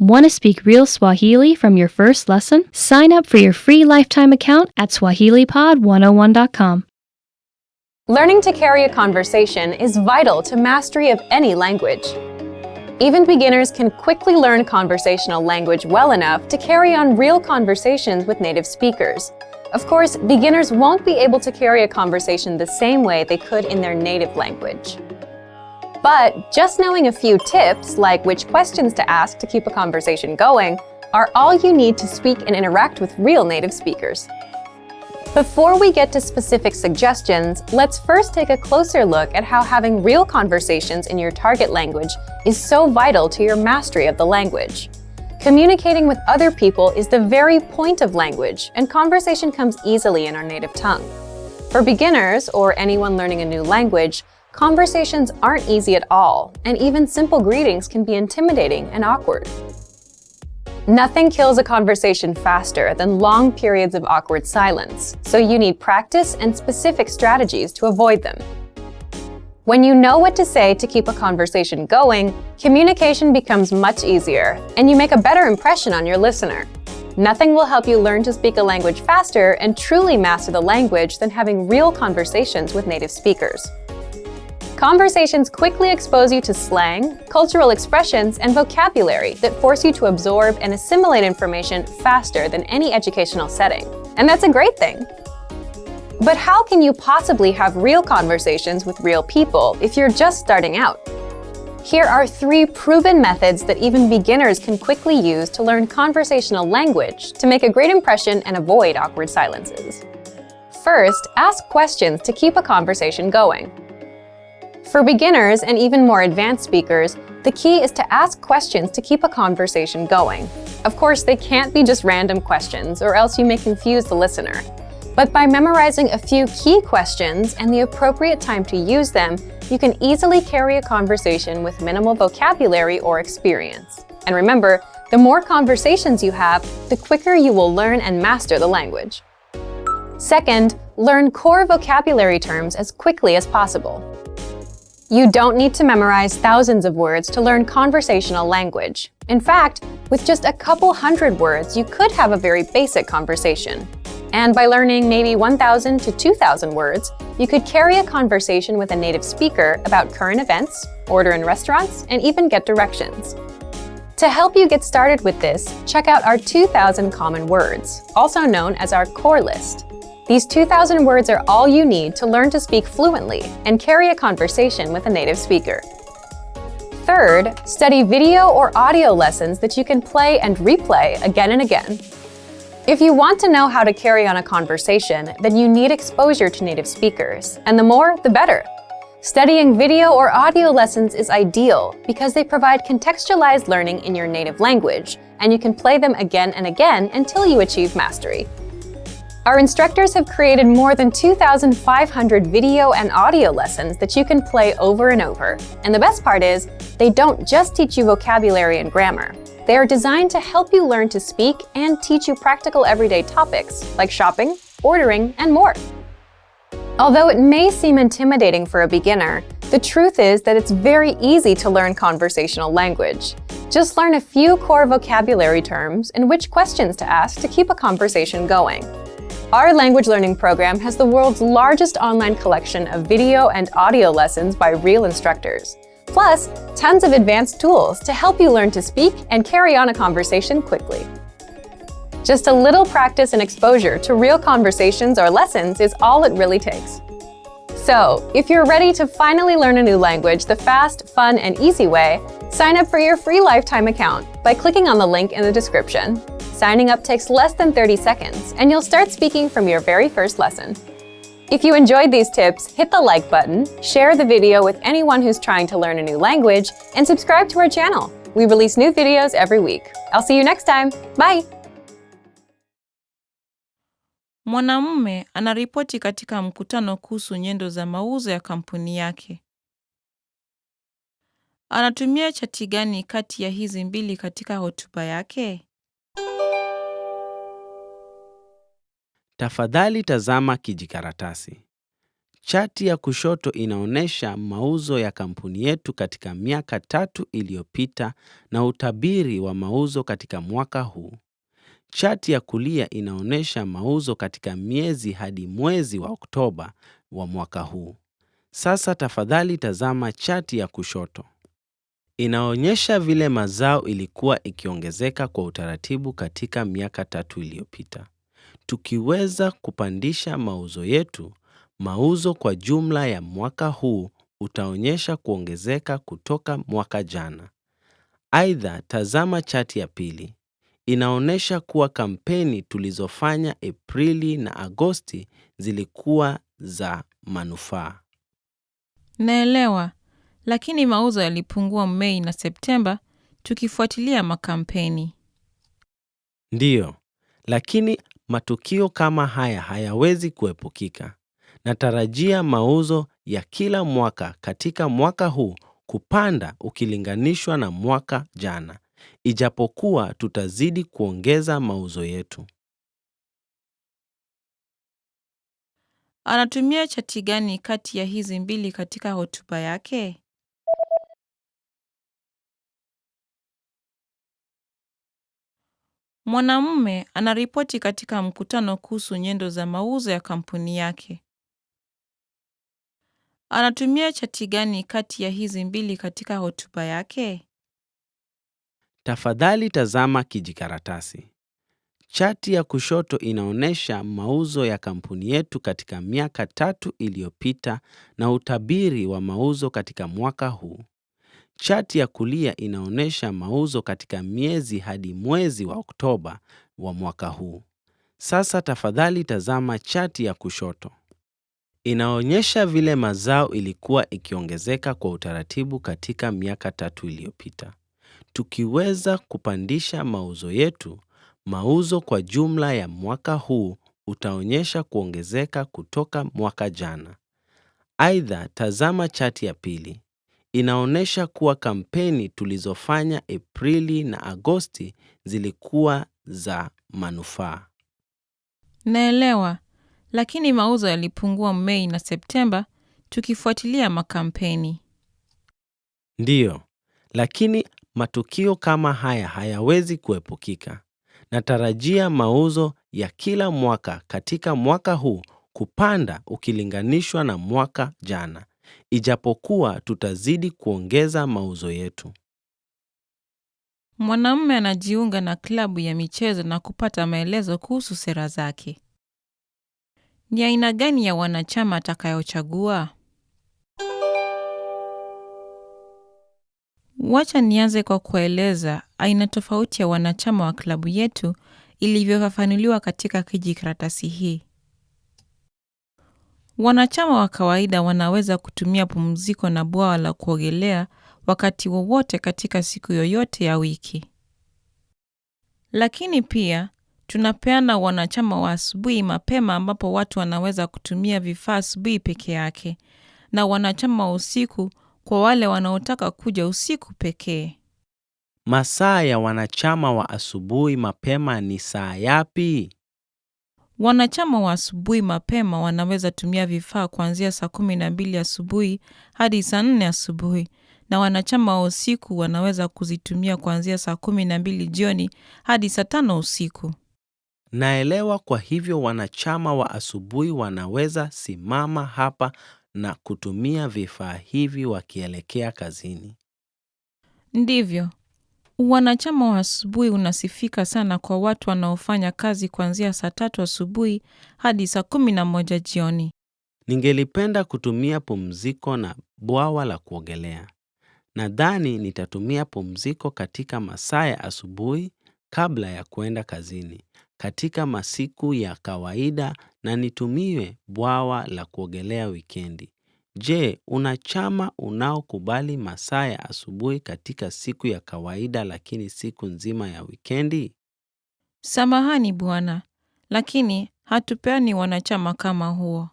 Want to speak real Swahili from your first lesson? Sign up for your free lifetime account at swahilipod101.com. Learning to carry a conversation is vital to mastery of any language. Even beginners can quickly learn conversational language well enough to carry on real conversations with native speakers. Of course, beginners won't be able to carry a conversation the same way they could in their native language. But just knowing a few tips, like which questions to ask to keep a conversation going, are all you need to speak and interact with real native speakers. Before we get to specific suggestions, let's first take a closer look at how having real conversations in your target language is so vital to your mastery of the language. Communicating with other people is the very point of language, and conversation comes easily in our native tongue. For beginners, or anyone learning a new language, conversations aren't easy at all, and even simple greetings can be intimidating and awkward. Nothing kills a conversation faster than long periods of awkward silence, so you need practice and specific strategies to avoid them. When you know what to say to keep a conversation going, communication becomes much easier, and you make a better impression on your listener. Nothing will help you learn to speak a language faster and truly master the language than having real conversations with native speakers. Conversations quickly expose you to slang, cultural expressions, and vocabulary that force you to absorb and assimilate information faster than any educational setting. And that's a great thing. But how can you possibly have real conversations with real people if you're just starting out? Here are 3 proven methods that even beginners can quickly use to learn conversational language to make a great impression and avoid awkward silences. First, ask questions to keep a conversation going. For beginners and even more advanced speakers, the key is to ask questions to keep a conversation going. Of course, they can't be just random questions, or else you may confuse the listener. But by memorizing a few key questions and the appropriate time to use them, you can easily carry a conversation with minimal vocabulary or experience. And remember, the more conversations you have, the quicker you will learn and master the language. Second, learn core vocabulary terms as quickly as possible. You don't need to memorize thousands of words to learn conversational language. In fact, with just a couple hundred words, you could have a very basic conversation. And by learning maybe 1,000 to 2,000 words, you could carry a conversation with a native speaker about current events, order in restaurants, and even get directions. To help you get started with this, check out our 2,000 common words, also known as our core list. These 2,000 words are all you need to learn to speak fluently and carry a conversation with a native speaker. Third, study video or audio lessons that you can play and replay again and again. If you want to know how to carry on a conversation, then you need exposure to native speakers, and the more, the better. Studying video or audio lessons is ideal because they provide contextualized learning in your native language, and you can play them again and again until you achieve mastery. Our instructors have created more than 2,500 video and audio lessons that you can play over and over. And the best part is, they don't just teach you vocabulary and grammar. They are designed to help you learn to speak and teach you practical everyday topics like shopping, ordering, and more. Although it may seem intimidating for a beginner, the truth is that it's very easy to learn conversational language. Just learn a few core vocabulary terms and which questions to ask to keep a conversation going. Our language learning program has the world's largest online collection of video and audio lessons by real instructors, plus tons of advanced tools to help you learn to speak and carry on a conversation quickly. Just a little practice and exposure to real conversations or lessons is all it really takes. So, if you're ready to finally learn a new language the fast, fun, and easy way, sign up for your free lifetime account by clicking on the link in the description. Signing up takes less than 30 seconds, and you'll start speaking from your very first lesson. If you enjoyed these tips, hit the like button, share the video with anyone who's trying to learn a new language, and subscribe to our channel. We release new videos every week. I'll see you next time. Bye! Mwanamume anaripoti katika mkutano kuhusu nyendo za mauzo ya kampuni yake. Anatumia chati gani kati ya hizi mbili katika hotuba yake? Tafadhali tazama kijikaratasi. Chati ya kushoto inaonyesha mauzo ya kampuni yetu katika miaka 3 iliyopita na utabiri wa mauzo katika mwaka huu. Chati ya kulia inaonyesha mauzo katika miezi hadi mwezi wa Oktoba wa mwaka huu. Sasa tafadhali tazama chati ya kushoto. Inaonyesha vile mazao ilikuwa ikiongezeka kwa utaratibu katika miaka 3 iliyopita. Tukiweza kupandisha mauzo yetu, mauzo kwa jumla ya mwaka huu utaonyesha kuongezeka kutoka mwaka jana. Aidha, tazama chati ya pili. Inaonyesha kuwa kampeni tulizofanya Aprili na Agosti zilikuwa za manufaa. Naelewa, lakini mauzo yalipungua Mei na Septemba tukifuatilia makampeni. Ndiyo, lakini matukio kama haya hayawezi kuepukika. Natarajia mauzo ya kila mwaka katika mwaka huu kupanda ukilinganishwa na mwaka jana, ijapokuwa tutazidi kuongeza mauzo yetu. Anatumia chati gani kati ya hizi mbili katika hotuba yake? Mwanamume anaripoti katika mkutano kuhusu nyendo za mauzo ya kampuni yake. Anatumia chati gani kati ya hizi mbili katika hotuba yake? Tafadhali tazama kijikaratasi. Chati ya kushoto inaonyesha mauzo ya kampuni yetu katika miaka 3 iliyopita na utabiri wa mauzo katika mwaka huu. Chati ya kulia inaonyesha mauzo katika miezi hadi mwezi wa Oktoba wa mwaka huu. Sasa tafadhali tazama chati ya kushoto. Inaonyesha vile mazao ilikuwa ikiongezeka kwa utaratibu katika miaka 3 iliyopita. Tukiweza kupandisha mauzo yetu, mauzo kwa jumla ya mwaka huu utaonyesha kuongezeka kutoka mwaka jana. Aidha, tazama chati ya pili. Inaonyesha kuwa kampeni tulizofanya Aprili na Agosti zilikuwa za manufaa. Naelewa, lakini mauzo yalipungua Mei na Septemba tukifuatilia makampeni. Ndiyo, lakini matukio kama haya hayawezi kuepukika. Natarajia mauzo ya kila mwaka katika mwaka huu kupanda ukilinganishwa na mwaka jana, ijapokuwa tutazidi kuongeza mauzo yetu. Mwanamume anajiunga na klabu ya michezo na kupata maelezo kuhusu sera zake. Ni aina gani ya wanachama atakayochagua? Wacha nianze kwa kueleza aina tofauti ya wanachama wa klabu yetu ilivyofafanuliwa katika kijikaratasi hii. Wanachama wa kawaida wanaweza kutumia pumziko na bwawa la kuogelea wakati wowote katika siku yoyote ya wiki. Lakini pia, tunapeana wanachama wa asubuhi mapema ambapo watu wanaweza kutumia vifaa asubuhi peke yake, na wanachama wa usiku kwa wale wanaotaka kuja usiku pekee. Masaa ya wanachama wa asubuhi mapema ni saa yapi? Wanachama wa asubuhi mapema wanaweza tumia vifaa kuanzia saa 12 asubuhi hadi saa 4 asubuhi, na wanachama wa usiku wanaweza kuzitumia kuanzia saa 12 jioni hadi saa 5 usiku. Naelewa, kwa hivyo wanachama wa asubuhi wanaweza simama hapa na kutumia vifaa hivi wakielekea kazini. Ndivyo. Wanachama wa asubuhi unasifika sana kwa watu wanaofanya kazi kuanzia saa 3 asubuhi hadi saa 11 jioni. Ningelipenda kutumia pumziko na bwawa la kuogelea. Nadhani nitatumia pumziko katika masaa ya asubuhi kabla ya kuenda kazini, katika masiku ya kawaida, na nitumie bwawa la kuogelea wikendi. Je, una chama unaokubali masaa ya asubuhi katika siku ya kawaida lakini siku nzima ya wikendi? Samahani bwana, lakini hatupeani wanachama kama huo.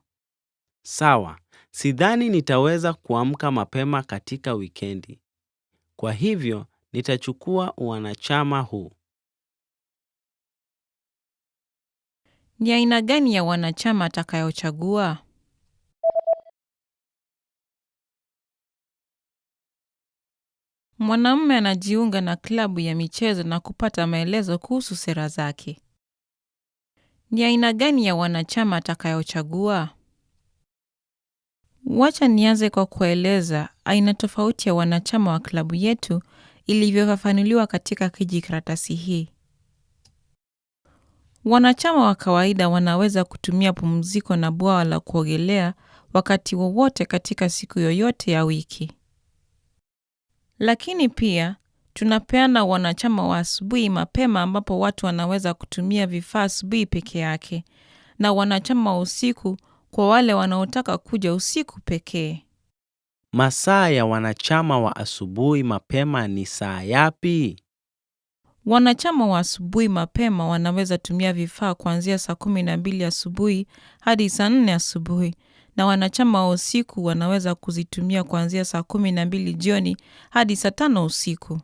Sawa, sidhani nitaweza kuamka mapema katika wikendi. Kwa hivyo, nitachukua wanachama huu. Ni aina gani ya wanachama atakayochagua? Mwanamume anajiunga na klabu ya michezo na kupata maelezo kuhusu sera zake. Ni aina gani ya wanachama atakayochagua? Wacha nianze kwa kueleza aina tofauti ya wanachama wa klabu yetu ilivyofafanuliwa katika kijikaratasi hii. Wanachama wa kawaida wanaweza kutumia pumziko na bwawa la kuogelea wakati wowote katika siku yoyote ya wiki. Lakini pia, tunapeana wanachama wa asubuhi mapema ambapo watu wanaweza kutumia vifaa asubuhi peke yake, na wanachama wa usiku kwa wale wanaotaka kuja usiku pekee. Masaa ya wanachama wa asubuhi mapema ni saa yapi? Wanachama wa asubuhi mapema wanaweza tumia vifaa kuanzia saa 12 asubuhi hadi saa 4 asubuhi, na wanachama wa usiku wanaweza kuzitumia kuanzia saa 12 jioni hadi saa 5 usiku.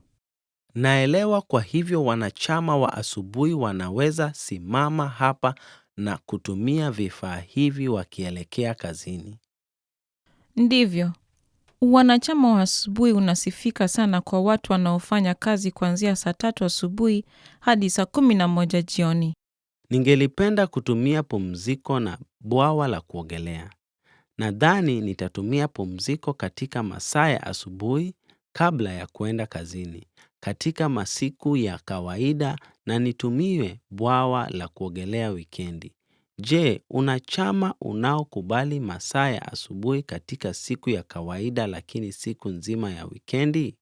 Naelewa. Kwa hivyo wanachama wa asubuhi wanaweza simama hapa na kutumia vifaa hivi wakielekea kazini. Ndivyo. Wanachama wa asubuhi unasifika sana kwa watu wanaofanya kazi kuanzia saa 3 asubuhi hadi saa 11 jioni. Ningelipenda kutumia pumziko na bwawa la kuogelea. Nadhani nitatumia pumziko katika masaa ya asubuhi kabla ya kuenda kazini, katika masiku ya kawaida, na nitumie bwawa la kuogelea wikendi. Je, una chama unaokubali masaa ya asubuhi katika siku ya kawaida lakini siku nzima ya wikendi?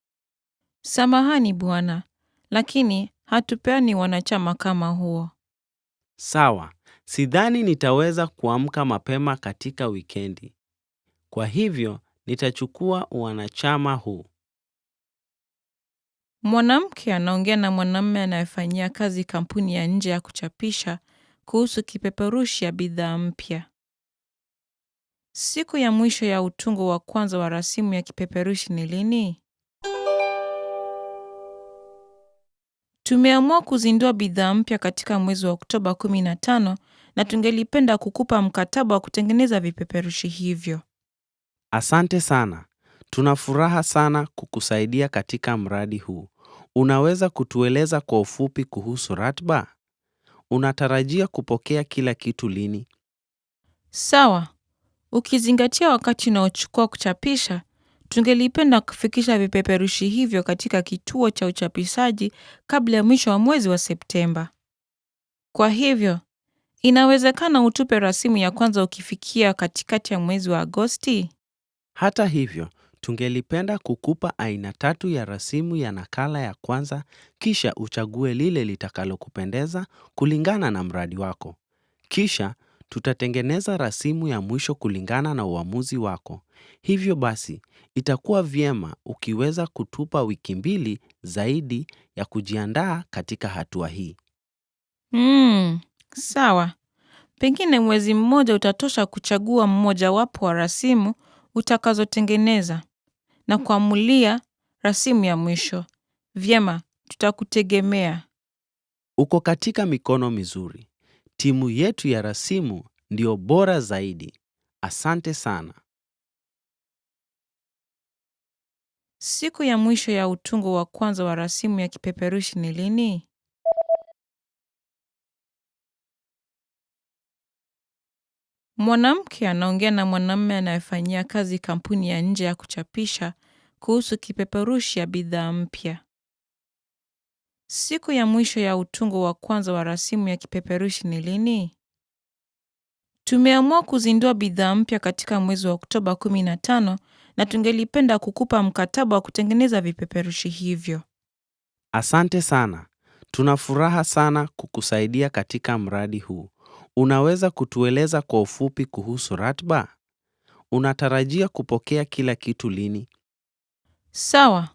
Samahani bwana, lakini hatupeani wanachama kama huo. Sawa, sidhani nitaweza kuamka mapema katika wikendi. Kwa hivyo, nitachukua wanachama huu. Mwanamke anaongea na mwanamume anayefanyia kazi kampuni ya nje ya kuchapisha kuhusu kipeperushi ya bidhaa mpya. Siku ya mwisho ya utungo wa kwanza wa rasimu ya kipeperushi ni lini? Tumeamua kuzindua bidhaa mpya katika mwezi wa Oktoba 15 na tungelipenda kukupa mkataba wa kutengeneza vipeperushi hivyo. Asante sana. Tuna furaha sana kukusaidia katika mradi huu. Unaweza kutueleza kwa ufupi kuhusu ratiba? Unatarajia kupokea kila kitu lini? Sawa. Ukizingatia wakati unaochukua kuchapisha, tungelipenda kufikisha vipeperushi hivyo katika kituo cha uchapishaji kabla ya mwisho wa mwezi wa Septemba. Kwa hivyo, inawezekana utupe rasimu ya kwanza ukifikia katikati ya mwezi wa Agosti? Hata hivyo, tungelipenda kukupa aina 3 ya rasimu ya nakala ya kwanza, kisha uchague lile litakalokupendeza kulingana na mradi wako. Kisha, tutatengeneza rasimu ya mwisho kulingana na uamuzi wako. Hivyo basi, itakuwa vyema ukiweza kutupa wiki 2 zaidi ya kujiandaa katika hatua hii. Sawa. Pengine mwezi mmoja utatosha kuchagua mmojawapo wa rasimu utakazotengeneza na kuamulia rasimu ya mwisho. Vyema, tutakutegemea. Uko katika mikono mizuri. Timu yetu ya rasimu ndio bora zaidi. Asante sana. Siku ya mwisho ya utungo wa kwanza wa rasimu ya kipeperushi ni lini? Mwanamke anaongea na mwanamume anayefanyia kazi kampuni ya nje ya kuchapisha kuhusu kipeperushi ya bidhaa mpya. Siku ya mwisho ya utungo wa kwanza wa rasimu ya kipeperushi ni lini? Tumeamua kuzindua bidhaa mpya katika mwezi wa Oktoba 15 na tungelipenda kukupa mkataba wa kutengeneza vipeperushi hivyo. Asante sana. Tuna furaha sana kukusaidia katika mradi huu. Unaweza kutueleza kwa ufupi kuhusu ratiba? Unatarajia kupokea kila kitu lini? Sawa.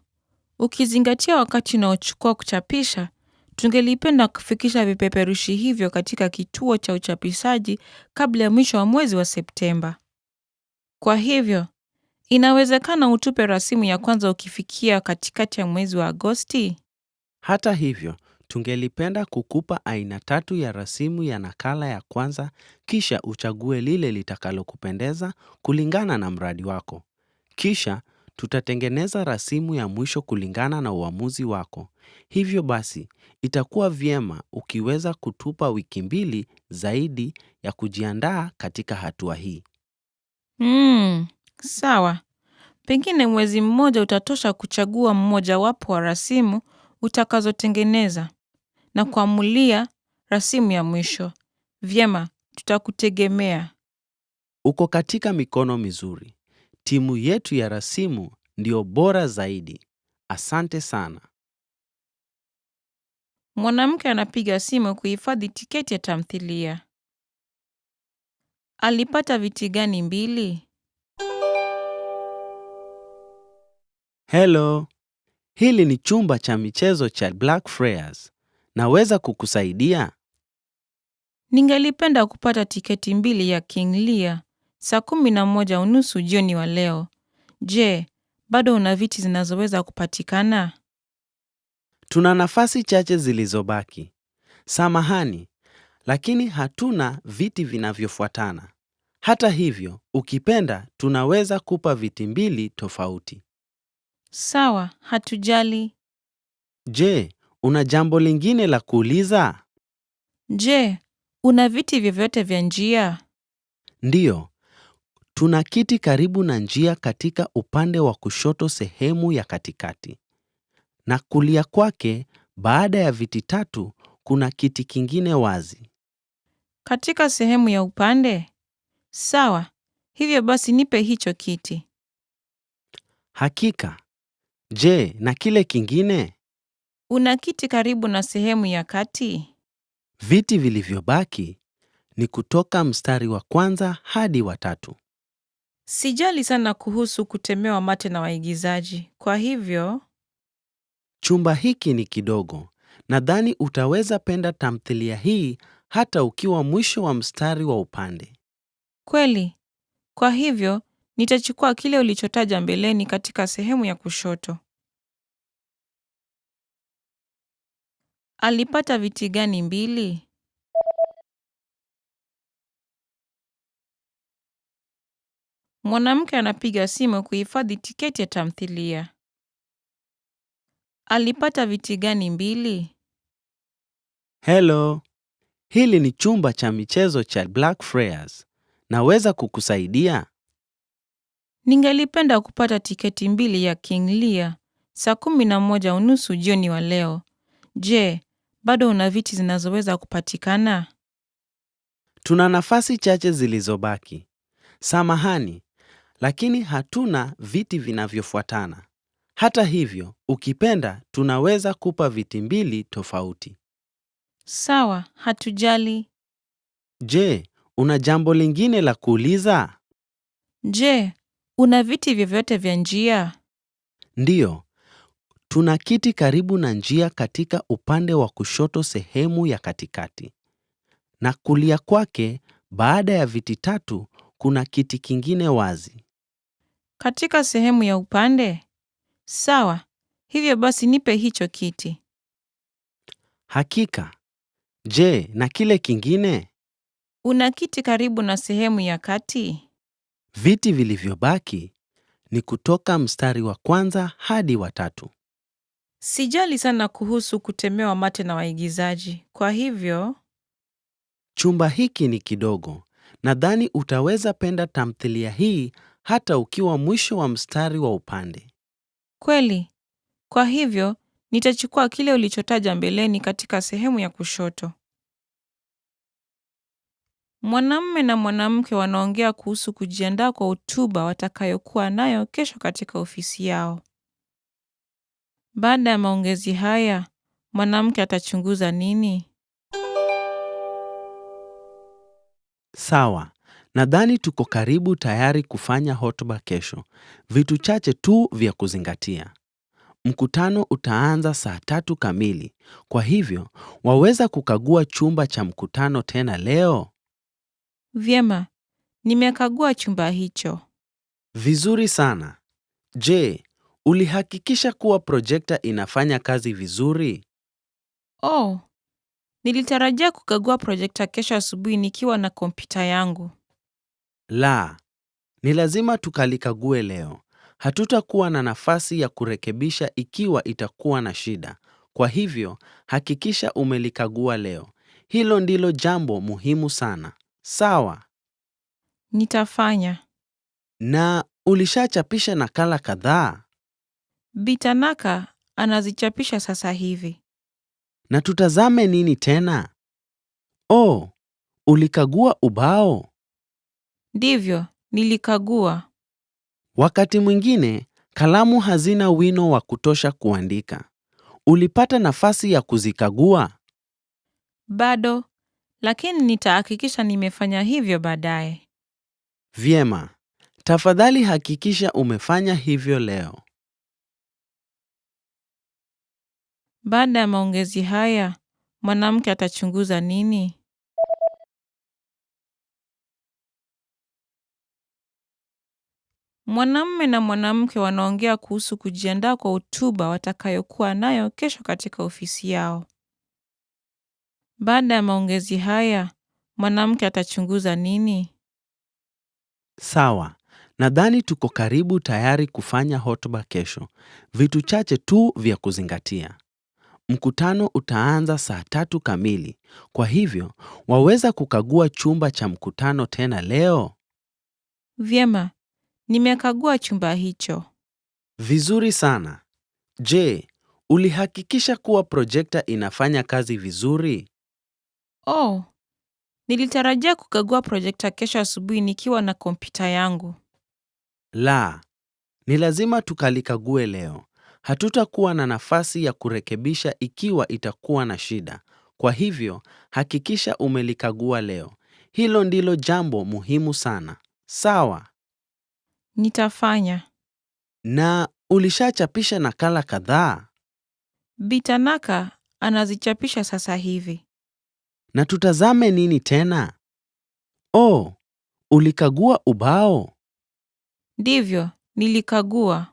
Ukizingatia wakati unaochukua kuchapisha, tungelipenda kufikisha vipeperushi hivyo katika kituo cha uchapishaji kabla ya mwisho wa mwezi wa Septemba. Kwa hivyo, inawezekana utupe rasimu ya kwanza ukifikia katikati ya mwezi wa Agosti? Hata hivyo, tungelipenda kukupa aina 3 ya rasimu ya nakala ya kwanza, kisha uchague lile litakalokupendeza kulingana na mradi wako. Kisha, tutatengeneza rasimu ya mwisho kulingana na uamuzi wako. Hivyo basi, itakuwa vyema ukiweza kutupa wiki 2 zaidi ya kujiandaa katika hatua hii. Sawa. Pengine mwezi mmoja utatosha kuchagua mmojawapo wa rasimu utakazotengeneza na kuamulia rasimu ya mwisho. Vyema, tutakutegemea. Uko katika mikono mizuri. Timu yetu ya rasimu ndio bora zaidi. Asante sana. Mwanamke anapiga simu kuhifadhi tiketi ya tamthilia. Alipata viti gani 2? Hello. Hili ni chumba cha michezo cha Blackfriars. Naweza kukusaidia? Ningelipenda kupata tiketi 2 ya King Lear saa 11:30 jioni wa leo. Je, bado una viti zinazoweza kupatikana? Tuna nafasi chache zilizobaki. Samahani, lakini hatuna viti vinavyofuatana. Hata hivyo, ukipenda tunaweza kupa viti 2 tofauti. Sawa, hatujali. Je, una jambo lingine la kuuliza? Je, una viti vyovyote vya njia? Ndiyo. Tuna kiti karibu na njia katika upande wa kushoto sehemu ya katikati. Na kulia kwake, baada ya viti 3, kuna kiti kingine wazi. Katika sehemu ya upande? Sawa, hivyo basi nipe hicho kiti. Hakika. Je, na kile kingine? Una kiti karibu na sehemu ya kati? Viti vilivyobaki ni kutoka mstari wa 1 hadi wa 3. Sijali sana kuhusu kutemewa mate na waigizaji. Kwa hivyo, Chumba hiki ni kidogo. Nadhani utaweza penda tamthilia hii hata ukiwa mwisho wa mstari wa upande. kweli. Kwa hivyo, nitachukua kile ulichotaja mbeleni katika sehemu ya kushoto. Alipata viti gani 2? Mwanamke anapiga simu kuhifadhi tiketi ya tamthilia. Alipata viti gani 2? Hello. Hili ni chumba cha michezo cha Blackfriars. Naweza kukusaidia? Ningelipenda kupata tiketi 2 ya King Lear saa 11:30 jioni wa leo. Je, bado una viti zinazoweza kupatikana? Tuna nafasi chache zilizobaki. Samahani, lakini hatuna viti vinavyofuatana. Hata hivyo, ukipenda tunaweza kupa viti 2 tofauti. Sawa, hatujali. Je, una jambo lingine la kuuliza? Je, una viti vyovyote vya njia? Ndiyo. Tuna kiti karibu na njia katika upande wa kushoto sehemu ya katikati. Na kulia kwake, baada ya viti 3, kuna kiti kingine wazi. Katika sehemu ya upande? Sawa, hivyo basi nipe hicho kiti. Hakika. Je, na kile kingine? Una kiti karibu na sehemu ya kati? Viti vilivyobaki ni kutoka mstari wa 1 hadi wa 3. Sijali sana kuhusu kutemewa mate na waigizaji. Kwa hivyo, Chumba hiki ni kidogo. Nadhani utaweza penda tamthilia hii hata ukiwa mwisho wa mstari wa upande. kweli. Kwa hivyo, nitachukua kile ulichotaja mbeleni katika sehemu ya kushoto. Mwanamume na mwanamke wanaongea kuhusu kujiandaa kwa hotuba watakayokuwa nayo kesho katika ofisi yao. Baada ya maongezi haya, mwanamke atachunguza nini? Sawa. Nadhani tuko karibu tayari kufanya hotuba kesho. Vitu chache tu vya kuzingatia. Mkutano utaanza saa 3 kamili. Kwa hivyo, waweza kukagua chumba cha mkutano tena leo? Vyema, nimekagua chumba hicho. Vizuri sana. Je, ulihakikisha kuwa projekta inafanya kazi vizuri? Oh, nilitarajia kukagua projekta kesho asubuhi nikiwa na kompyuta yangu. La, ni lazima tukalikague leo. Hatutakuwa na nafasi ya kurekebisha ikiwa itakuwa na shida. Kwa hivyo, hakikisha umelikagua leo. Hilo ndilo jambo muhimu sana. Sawa? Nitafanya. Na ulishachapisha nakala kadhaa? Nataka anazichapisha sasa hivi. Na tutazame nini tena? Oh, ulikagua ubao? Ndivyo, nilikagua. Wakati mwingine, kalamu hazina wino wa kutosha kuandika. Ulipata nafasi ya kuzikagua? Bado, lakini nitahakikisha nimefanya hivyo baadaye. Vyema. Tafadhali hakikisha umefanya hivyo leo. Baada ya maongezi haya, mwanamke atachunguza nini? Mwanamume na mwanamke wanaongea kuhusu kujiandaa kwa hotuba watakayokuwa nayo kesho katika ofisi yao. Baada ya maongezi haya, mwanamke atachunguza nini? Sawa. Nadhani tuko karibu tayari kufanya hotuba kesho. Vitu chache tu vya kuzingatia. Mkutano utaanza saa 3 kamili. Kwa hivyo, waweza kukagua chumba cha mkutano tena leo? Vyema, nimekagua chumba hicho. Vizuri sana. Je, ulihakikisha kuwa projekta inafanya kazi vizuri? Oh, nilitarajia kukagua projekta kesho asubuhi nikiwa na kompyuta yangu. La, ni lazima tukalikague leo. Hatutakuwa na nafasi ya kurekebisha ikiwa itakuwa na shida. Kwa hivyo, hakikisha umelikagua leo. Hilo ndilo jambo muhimu sana. Sawa? Nitafanya. Na ulishachapisha nakala kadhaa? Nataka anazichapisha sasa hivi. Na tutazame nini tena? Oh, ulikagua ubao? Ndivyo, nilikagua.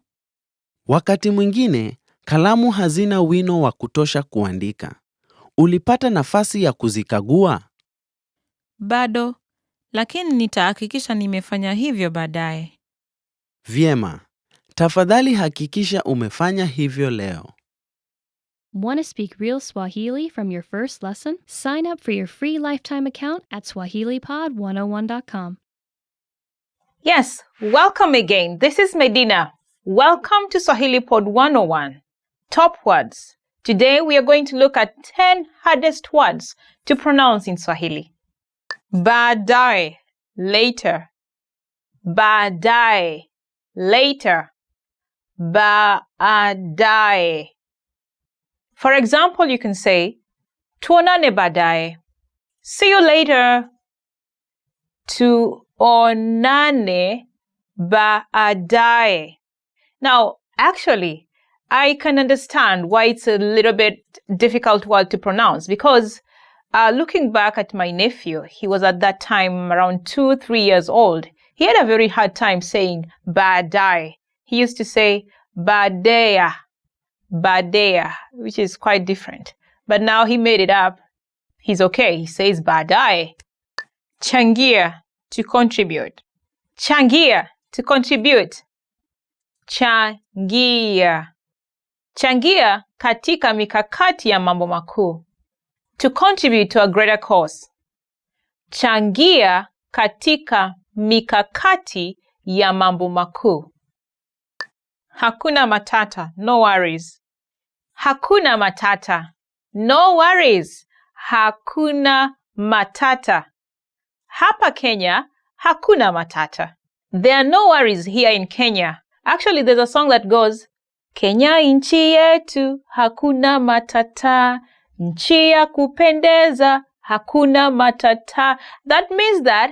Wakati mwingine, kalamu hazina wino wa kutosha kuandika. Ulipata nafasi ya kuzikagua? Bado, lakini nitahakikisha nimefanya hivyo baadaye. Vyema. Tafadhali hakikisha umefanya hivyo leo. Want to speak real Swahili from your first lesson? Sign up for your free lifetime account at swahilipod101.com. Yes, welcome again. This is Medina. Welcome to Swahili Pod 101. Top words. Today we are going to look at 10 hardest words to pronounce in Swahili. Baadaye, later. Baadaye, later. Baadaye. For example, you can say, tuonane baadaye. See you later. Tuonane baadaye. Now, actually, I can understand why it's a little bit difficult word to pronounce because looking back at my nephew, he was at that time around 2-3 years old. He had a very hard time saying baadaye. He used to say baadaye, baadaye, which is quite different. But now he made it up. He's okay. He says baadaye. Changia, to contribute. Changia, to contribute. Changia. Changia katika mikakati ya mambo makuu. To contribute to a greater cause. Changia katika mikakati ya mambo makuu. Hakuna matata, no worries. Hakuna matata, no worries. Hakuna matata. Hapa Kenya, hakuna matata. There are no worries here in Kenya. Actually, there's a song that goes, Kenya nchi yetu, hakuna matata. Nchi ya kupendeza, hakuna matata. That means that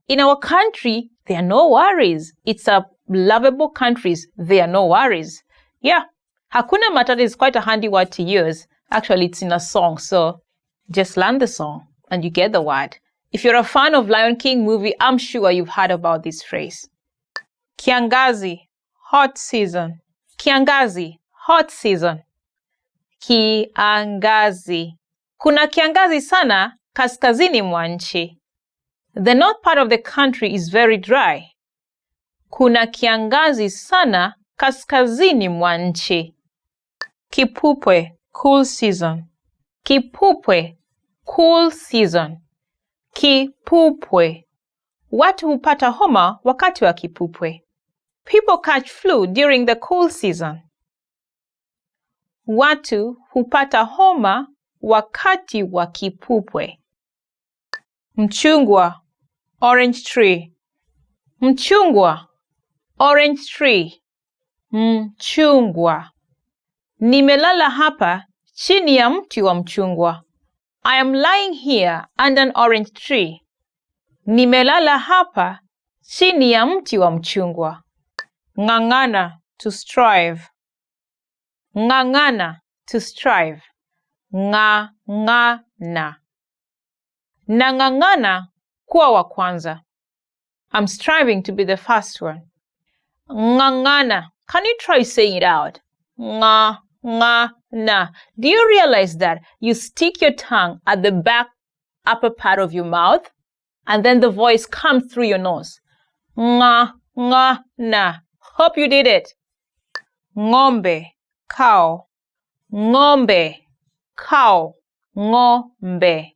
in our country, there are no worries. It's a lovable country. There are no worries. Yeah, hakuna matata is quite a handy word to use. Actually, it's in a song, so just learn the song and you get the word. If you're a fan of Lion King movie, I'm sure you've heard about this phrase. Kiangazi, hot season. Kiangazi, hot season. Kiangazi. Kuna kiangazi sana kaskazini mwa nchi. The north part of the country is very dry. Kuna kiangazi sana kaskazini mwa nchi. Kipupwe, cool season. Kipupwe, cool season. Kipupwe. Watu hupata homa wakati wa kipupwe. People catch flu during the cool season. Watu hupata homa wakati wa kipupwe. Mchungwa, orange tree. Mchungwa, orange tree. Mchungwa. Nimelala hapa chini ya mti wa mchungwa. I am lying here under an orange tree. Nimelala hapa chini ya mti wa mchungwa. Ng'ang'ana, to strive. Ng'ang'ana, to strive. Ng'ang'ana. Nang'ang'ana kuwa wa kwanza. I'm striving to be the first one. Ng'ang'ana. Can you try saying it out? Ng'ang'ana. Do you realize that you stick your tongue at the back upper part of your mouth and then the voice comes through your nose? Ng'ang'ana. Hope you did it. Ng'ombe, cow. Ng'ombe, cow. Ng'ombe.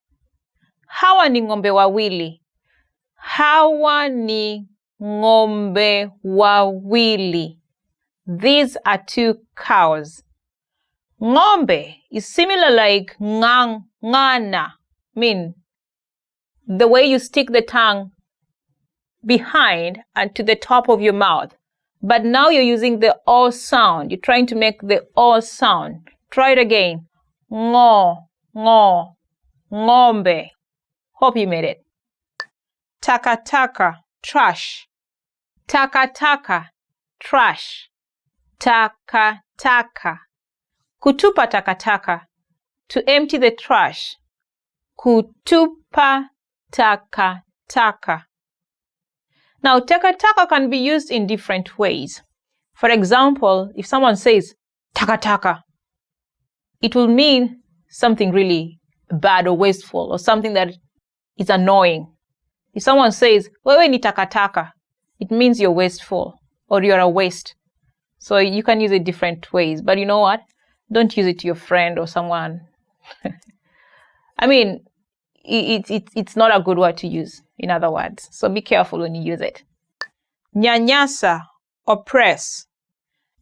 Hawa ni ng'ombe wawili. Hawa ni ng'ombe wawili. These are two cows. Ng'ombe is similar like ng'ang'ana. Mean the way you stick the tongue behind and to the top of your mouth. But now you're using the O sound. You're trying to make the O sound. Try it again. Ngo, ngo, ng'ombe. Hope you made it. Takataka, trash. Takataka, trash. Takataka. Kutupa takataka, to empty the trash. Kutupa takataka. Now, takataka can be used in different ways. For example, if someone says takataka, it will mean something really bad or wasteful or something that is annoying. If someone says, wewe ni takataka, it means you're wasteful or you're a waste. So you can use it different ways. But you know what? Don't use it to your friend or someone. I mean, it's not a good word to use, in other words. So be careful when you use it. Nyanyasa, oppress.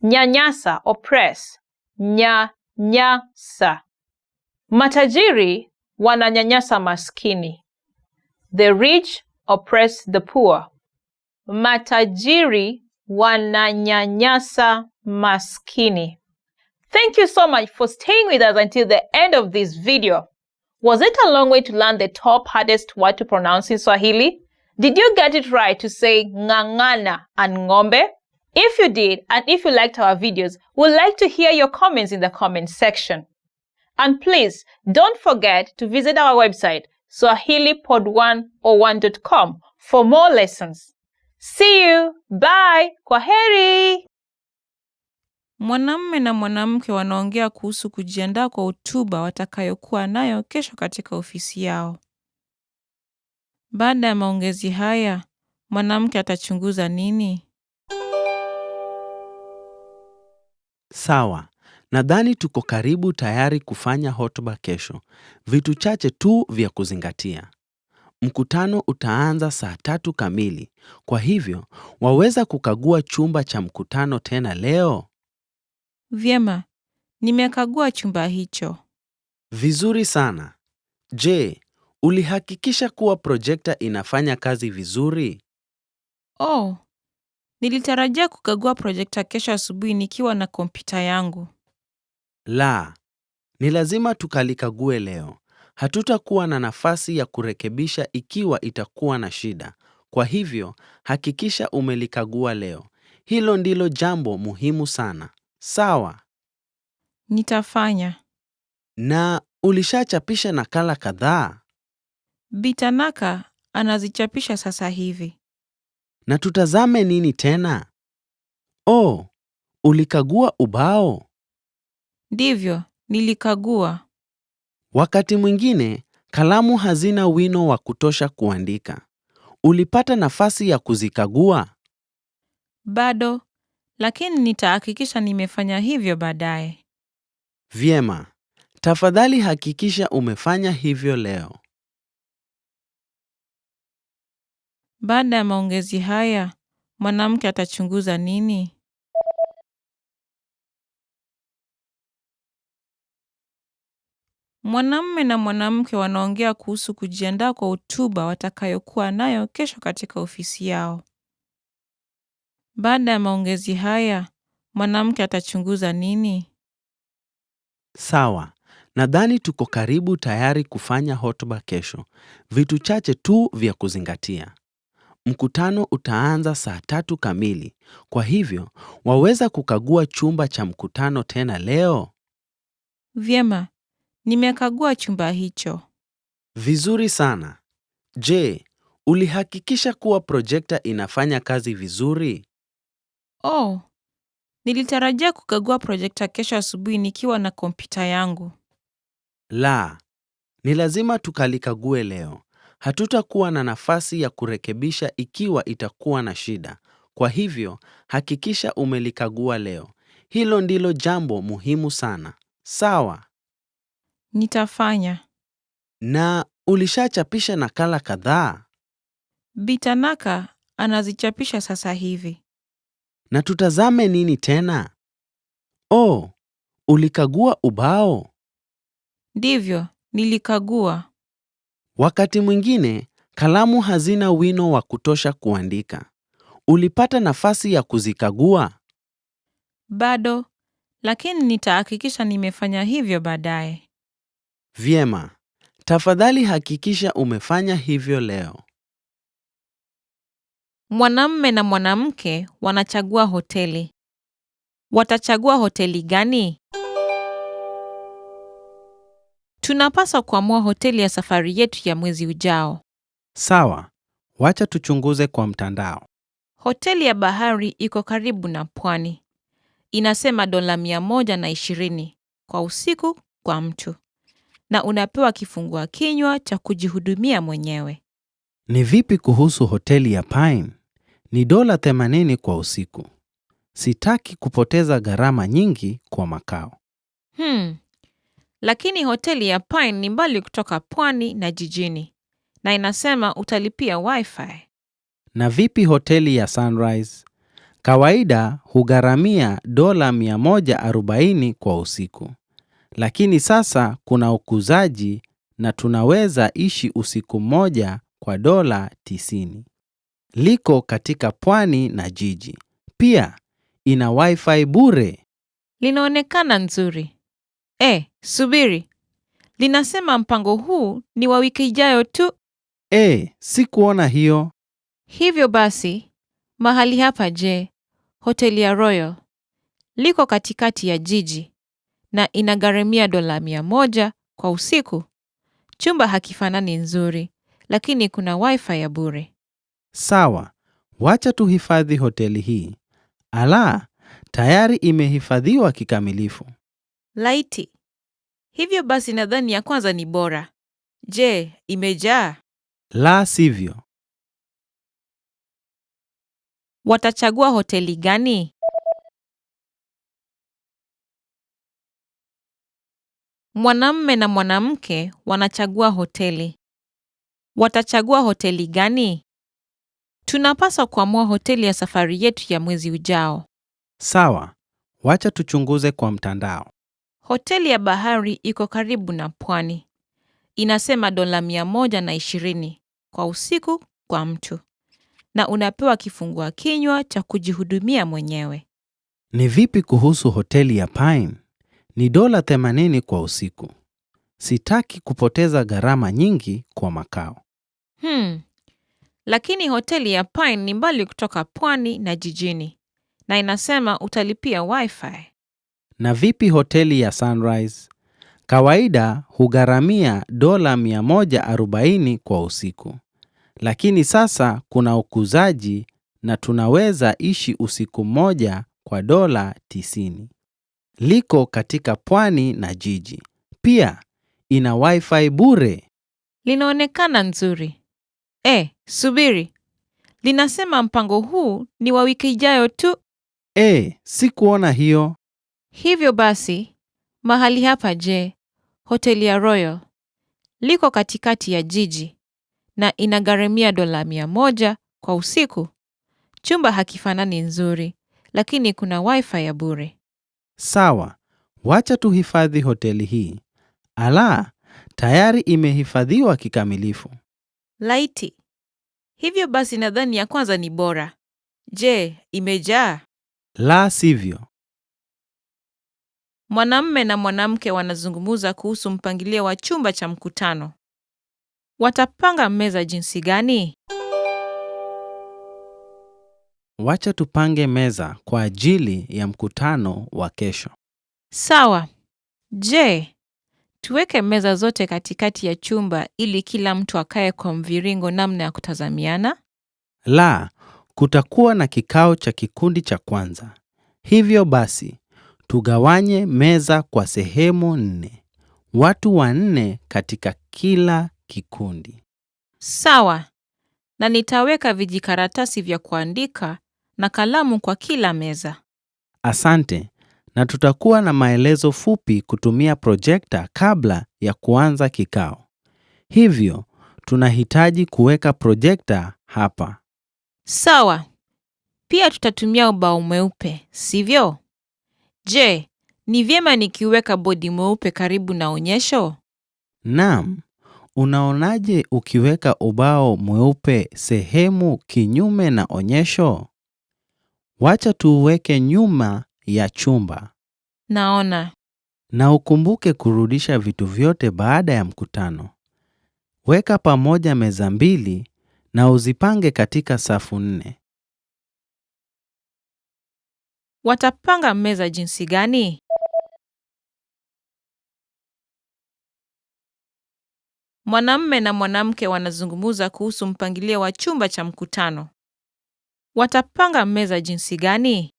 Nyanyasa, oppress. Nyanyasa. Matajiri wananyanyasa maskini. The rich oppress the poor. Matajiri wananyanyasa maskini. Thank you so much for staying with us until the end of this video. Was it a long way to learn the top hardest word to pronounce in Swahili? Did you get it right to say ng'ang'ana and ng'ombe? If you did, and if you liked our videos, we'd like to hear your comments in the comment section. And please, don't forget to visit our website, swahilipod101.com, for more lessons. See you. Bye. Kwaheri. Mwanamume na mwanamke wanaongea kuhusu kujiandaa kwa hotuba watakayokuwa nayo kesho katika ofisi yao. Baada ya maongezi haya, mwanamke atachunguza nini? Sawa, nadhani tuko karibu tayari kufanya hotuba kesho. Vitu chache tu vya kuzingatia. Mkutano utaanza saa 3 kamili. Kwa hivyo, waweza kukagua chumba cha mkutano tena leo? Vyema, nimekagua chumba hicho. Vizuri sana. Je, ulihakikisha kuwa projekta inafanya kazi vizuri? Oh, nilitarajia kukagua projekta kesho asubuhi nikiwa na kompyuta yangu. La, ni lazima tukalikague leo. Hatutakuwa na nafasi ya kurekebisha ikiwa itakuwa na shida. Kwa hivyo, hakikisha umelikagua leo. Hilo ndilo jambo muhimu sana. Sawa. Nitafanya. Na ulishachapisha nakala kadhaa? Nataka anazichapisha sasa hivi. Na tutazame nini tena? Oh, ulikagua ubao? Ndivyo, nilikagua. Wakati mwingine, kalamu hazina wino wa kutosha kuandika. Ulipata nafasi ya kuzikagua? Bado, lakini nitahakikisha nimefanya hivyo baadaye. Vyema. Tafadhali hakikisha umefanya hivyo leo. Baada ya maongezi haya, mwanamke atachunguza nini? Mwanamume na mwanamke wanaongea kuhusu kujiandaa kwa hotuba watakayokuwa nayo kesho katika ofisi yao. Baada ya maongezi haya, mwanamke atachunguza nini? Sawa. Nadhani tuko karibu tayari kufanya hotuba kesho. Vitu chache tu vya kuzingatia. Mkutano utaanza saa 3 kamili. Kwa hivyo, waweza kukagua chumba cha mkutano tena leo? Vyema, nimekagua chumba hicho. Vizuri sana. Je, ulihakikisha kuwa projekta inafanya kazi vizuri? Oh, nilitarajia kukagua projekta kesho asubuhi nikiwa na kompyuta yangu. La, ni lazima tukalikague leo. Hatutakuwa na nafasi ya kurekebisha ikiwa itakuwa na shida. Kwa hivyo, hakikisha umelikagua leo. Hilo ndilo jambo muhimu sana. Sawa. Nitafanya. Na ulishachapisha nakala kadhaa? Nataka anazichapisha sasa hivi. Na tutazame nini tena? Oh, ulikagua ubao? Ndivyo, nilikagua. Wakati mwingine, kalamu hazina wino wa kutosha kuandika. Ulipata nafasi ya kuzikagua? Bado, lakini nitahakikisha nimefanya hivyo baadaye. Vyema. Tafadhali hakikisha umefanya hivyo leo. Mwanamume na mwanamke wanachagua hoteli. Watachagua hoteli gani? Tunapaswa kuamua hoteli ya safari yetu ya mwezi ujao. Sawa. Wacha tuchunguze kwa mtandao. Hoteli ya bahari iko karibu na pwani. Inasema $120 kwa usiku kwa mtu. Na unapewa kifungua kinywa cha kujihudumia mwenyewe. Ni vipi kuhusu hoteli ya Pine? Ni $80 kwa usiku. Sitaki kupoteza gharama nyingi kwa makao. Lakini hoteli ya Pine ni mbali kutoka pwani na jijini. Na inasema utalipia wifi. Na vipi hoteli ya Sunrise? Kawaida hugharamia $140 kwa usiku. Lakini sasa kuna ukuzaji na tunaweza ishi usiku mmoja kwa $90. Liko katika pwani na jiji. Pia ina wifi bure. Linaonekana nzuri. Subiri. Linasema mpango huu ni wa wiki ijayo tu. Sikuona hiyo. Hivyo basi, mahali hapa hoteli ya Royal. Liko katikati ya jiji na inagharamia $100 kwa usiku. Chumba hakifanani nzuri, lakini kuna wifi ya bure. Sawa, wacha tuhifadhi hoteli hii. Tayari imehifadhiwa kikamilifu. Laiti. Hivyo basi nadhani ya kwanza ni bora. Imejaa? La sivyo. Watachagua hoteli gani? Mwanamume na mwanamke wanachagua hoteli. Watachagua hoteli gani? Tunapaswa kuamua hoteli ya safari yetu ya mwezi ujao. Sawa, wacha tuchunguze kwa mtandao. Hoteli ya bahari iko karibu na pwani. Inasema $120 kwa usiku kwa mtu. Na unapewa kifungua kinywa cha kujihudumia mwenyewe. Ni vipi kuhusu hoteli ya Pine? Ni $80 kwa usiku. Sitaki kupoteza gharama nyingi kwa makao. Lakini hoteli ya Pine ni mbali kutoka pwani na jijini. Na inasema utalipia wifi. Na vipi hoteli ya Sunrise? Kawaida hugharamia $140 kwa usiku. Lakini sasa kuna ukuzaji na tunaweza ishi usiku mmoja kwa $90. Liko katika pwani na jiji. Pia ina wifi bure. Linaonekana nzuri. Subiri. Linasema mpango huu ni wa wiki ijayo tu. Sikuona hiyo. Hivyo basi, mahali hapa hoteli ya Royal, liko katikati ya jiji na inagharamia $100 kwa usiku. Chumba hakifanani nzuri, lakini kuna wifi ya bure. Sawa, wacha tuhifadhi hoteli hii. Tayari imehifadhiwa kikamilifu. Laiti. Hivyo basi nadhani ya kwanza ni bora. Imejaa? La sivyo. Mwanamume na mwanamke wanazungumza kuhusu mpangilio wa chumba cha mkutano. Watapanga meza jinsi gani? Wacha tupange meza kwa ajili ya mkutano wa kesho. Sawa. Tuweke meza zote katikati ya chumba ili kila mtu akae kwa mviringo namna ya kutazamiana? La, kutakuwa na kikao cha kikundi cha kwanza. Hivyo basi, tugawanye meza kwa sehemu 4. Watu 4 katika kila kikundi. Sawa. Na nitaweka vijikaratasi vya kuandika na kalamu kwa kila meza. Asante. Na tutakuwa na maelezo fupi kutumia projekta kabla ya kuanza kikao. Hivyo, tunahitaji kuweka projekta hapa. Sawa. Pia tutatumia ubao mweupe, sivyo? Ni vyema nikiweka bodi mweupe karibu na onyesho? Naam. Unaonaje ukiweka ubao mweupe sehemu kinyume na onyesho? Wacha tuuweke nyuma ya chumba. Naona. Na ukumbuke kurudisha vitu vyote baada ya mkutano. Weka pamoja meza 2 na uzipange katika safu 4. Watapanga meza jinsi gani? Mwanamume na mwanamke wanazungumza kuhusu mpangilio wa chumba cha mkutano. Watapanga meza jinsi gani?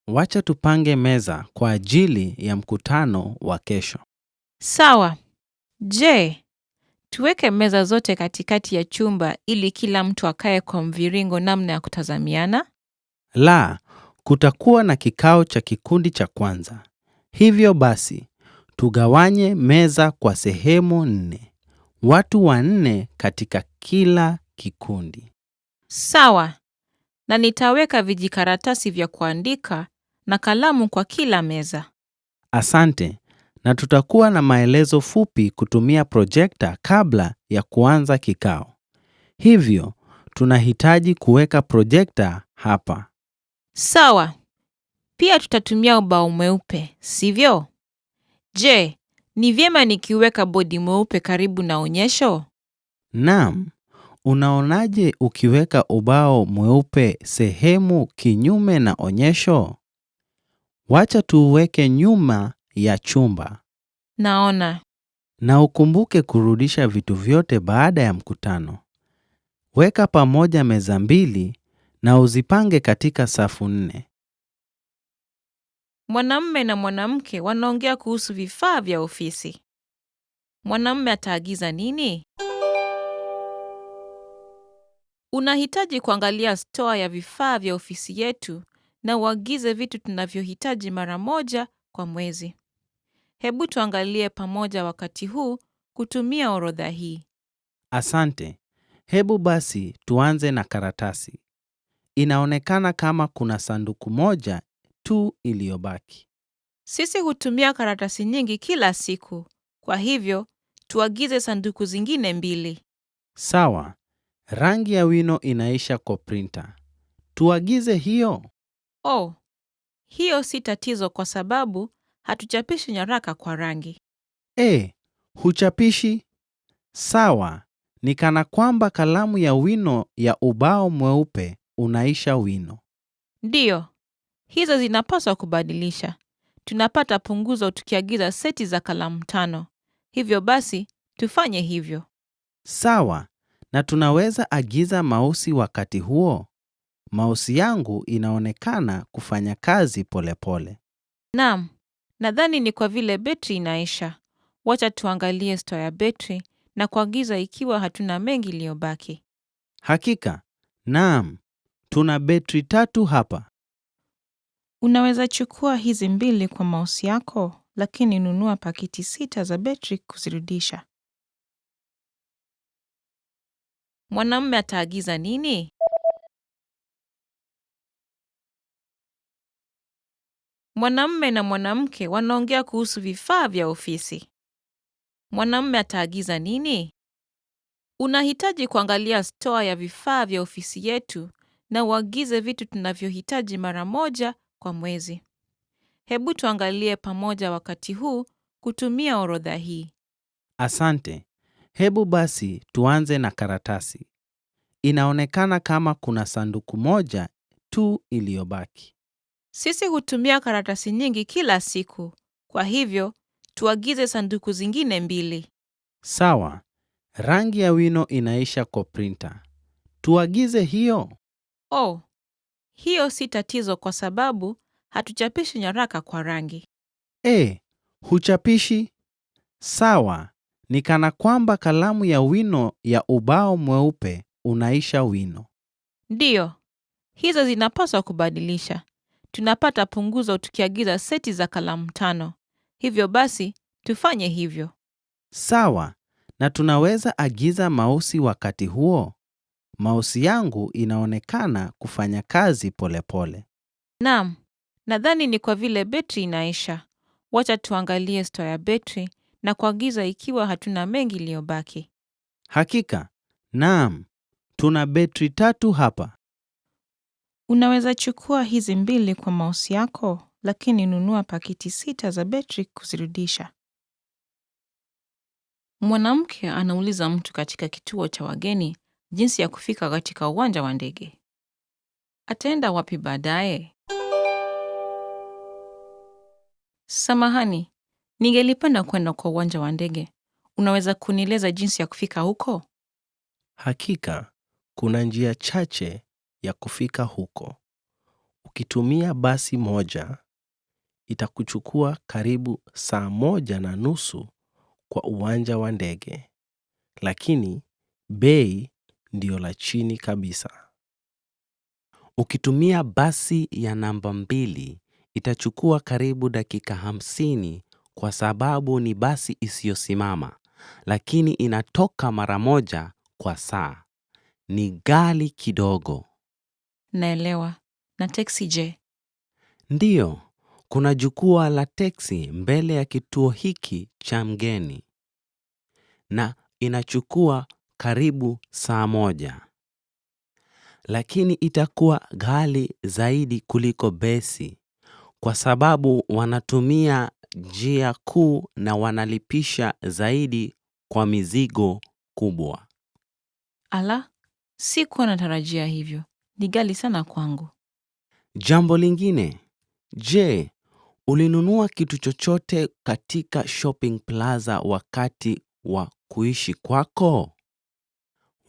Wacha tupange meza kwa ajili ya mkutano wa kesho. Sawa. Tuweke meza zote katikati ya chumba ili kila mtu akae kwa mviringo namna ya kutazamiana? La, kutakuwa na kikao cha kikundi cha kwanza. Hivyo basi, tugawanye meza kwa sehemu 4. Watu 4 katika kila kikundi. Sawa. Na nitaweka vijikaratasi vya kuandika na kalamu kwa kila meza. Asante. Na tutakuwa na maelezo fupi kutumia projekta kabla ya kuanza kikao. Hivyo, tunahitaji kuweka projekta hapa. Sawa. Pia tutatumia ubao mweupe, sivyo? Ni vyema nikiweka bodi mweupe karibu na onyesho? Naam. Unaonaje ukiweka ubao mweupe sehemu kinyume na onyesho? Wacha tuuweke nyuma ya chumba. Naona. Na ukumbuke kurudisha vitu vyote baada ya mkutano. Weka pamoja meza 2 na uzipange katika safu 4. Mwanamume na mwanamke wanaongea kuhusu vifaa vya ofisi. Mwanamume ataagiza nini? Unahitaji kuangalia store ya vifaa vya ofisi yetu na uagize vitu tunavyohitaji mara moja kwa mwezi. Hebu tuangalie pamoja wakati huu kutumia orodha hii. Asante. Hebu basi tuanze na karatasi. Inaonekana kama kuna sanduku moja tu iliyobaki. Sisi hutumia karatasi nyingi kila siku. Kwa hivyo, tuagize sanduku zingine 2. Sawa. Rangi ya wino inaisha kwa printer. Tuagize hiyo. Hiyo si tatizo kwa sababu hatuchapishi nyaraka kwa rangi. Huchapishi? Sawa. Ni kana kwamba kalamu ya wino ya ubao mweupe unaisha wino. Ndiyo. Hizo zinapaswa kubadilisha. Tunapata punguzo tukiagiza seti za kalamu 5. Hivyo basi, tufanye hivyo. Sawa. Na tunaweza agiza mausi wakati huo. Mausi yangu inaonekana kufanya kazi polepole. Naam, nadhani ni kwa vile betri inaisha. Wacha tuangalie store ya betri na kuagiza ikiwa hatuna mengi iliyobaki. Hakika. Naam. Tuna betri 3 hapa. Unaweza chukua hizi 2 kwa mouse yako, lakini nunua pakiti 6 za betri kuzirudisha. Mwanamume ataagiza nini? Mwanamume na mwanamke wanaongea kuhusu vifaa vya ofisi. Mwanamume ataagiza nini? Unahitaji kuangalia store ya vifaa vya ofisi yetu na uagize vitu tunavyohitaji mara moja kwa mwezi. Hebu tuangalie pamoja wakati huu kutumia orodha hii. Asante. Hebu basi tuanze na karatasi. Inaonekana kama kuna sanduku moja tu iliyobaki. Sisi hutumia karatasi nyingi kila siku. Kwa hivyo, tuagize sanduku zingine 2. Sawa. Rangi ya wino inaisha kwa printer. Tuagize hiyo. Oh, hiyo si tatizo kwa sababu hatuchapishi nyaraka kwa rangi. Huchapishi? Sawa. Ni kana kwamba kalamu ya wino ya ubao mweupe unaisha wino. Ndiyo, hizo zinapaswa kubadilisha. Tunapata punguzo tukiagiza seti za kalamu 5. Hivyo basi, tufanye hivyo. Sawa. Na tunaweza agiza mausi wakati huo. Mausi yangu inaonekana kufanya kazi polepole. Naam, nadhani ni kwa vile betri inaisha. Wacha tuangalie store ya betri na kuagiza ikiwa hatuna mengi iliyobaki. Hakika. Naam. Tuna betri 3 hapa. Unaweza chukua hizi 2 kwa mouse yako, lakini nunua pakiti 6 za betri kuzirudisha. Mwanamke anauliza mtu katika kituo cha wageni jinsi ya kufika katika uwanja wa ndege. Ataenda wapi baadaye? Samahani, ningelipenda kwenda kwa uwanja wa ndege. Unaweza kunieleza jinsi ya kufika huko? Hakika, kuna njia chache ya kufika huko. Ukitumia basi moja, itakuchukua karibu saa 1:30 kwa uwanja wa ndege. Lakini, bei ndio la chini kabisa. Ukitumia basi ya namba 2, itachukua karibu dakika 50 kwa sababu ni basi isiyosimama, lakini inatoka mara moja kwa saa. Ni ghali kidogo. Naelewa. Na teksi je? Ndiyo, kuna jukwaa la teksi mbele ya kituo hiki cha mgeni. Na inachukua karibu saa 1. Lakini itakuwa ghali zaidi kuliko besi kwa sababu wanatumia njia kuu na wanalipisha zaidi kwa mizigo kubwa. Ala, sikuwa natarajia hivyo. Ni ghali sana kwangu. Jambo lingine, je, ulinunua kitu chochote katika shopping plaza wakati wa kuishi kwako?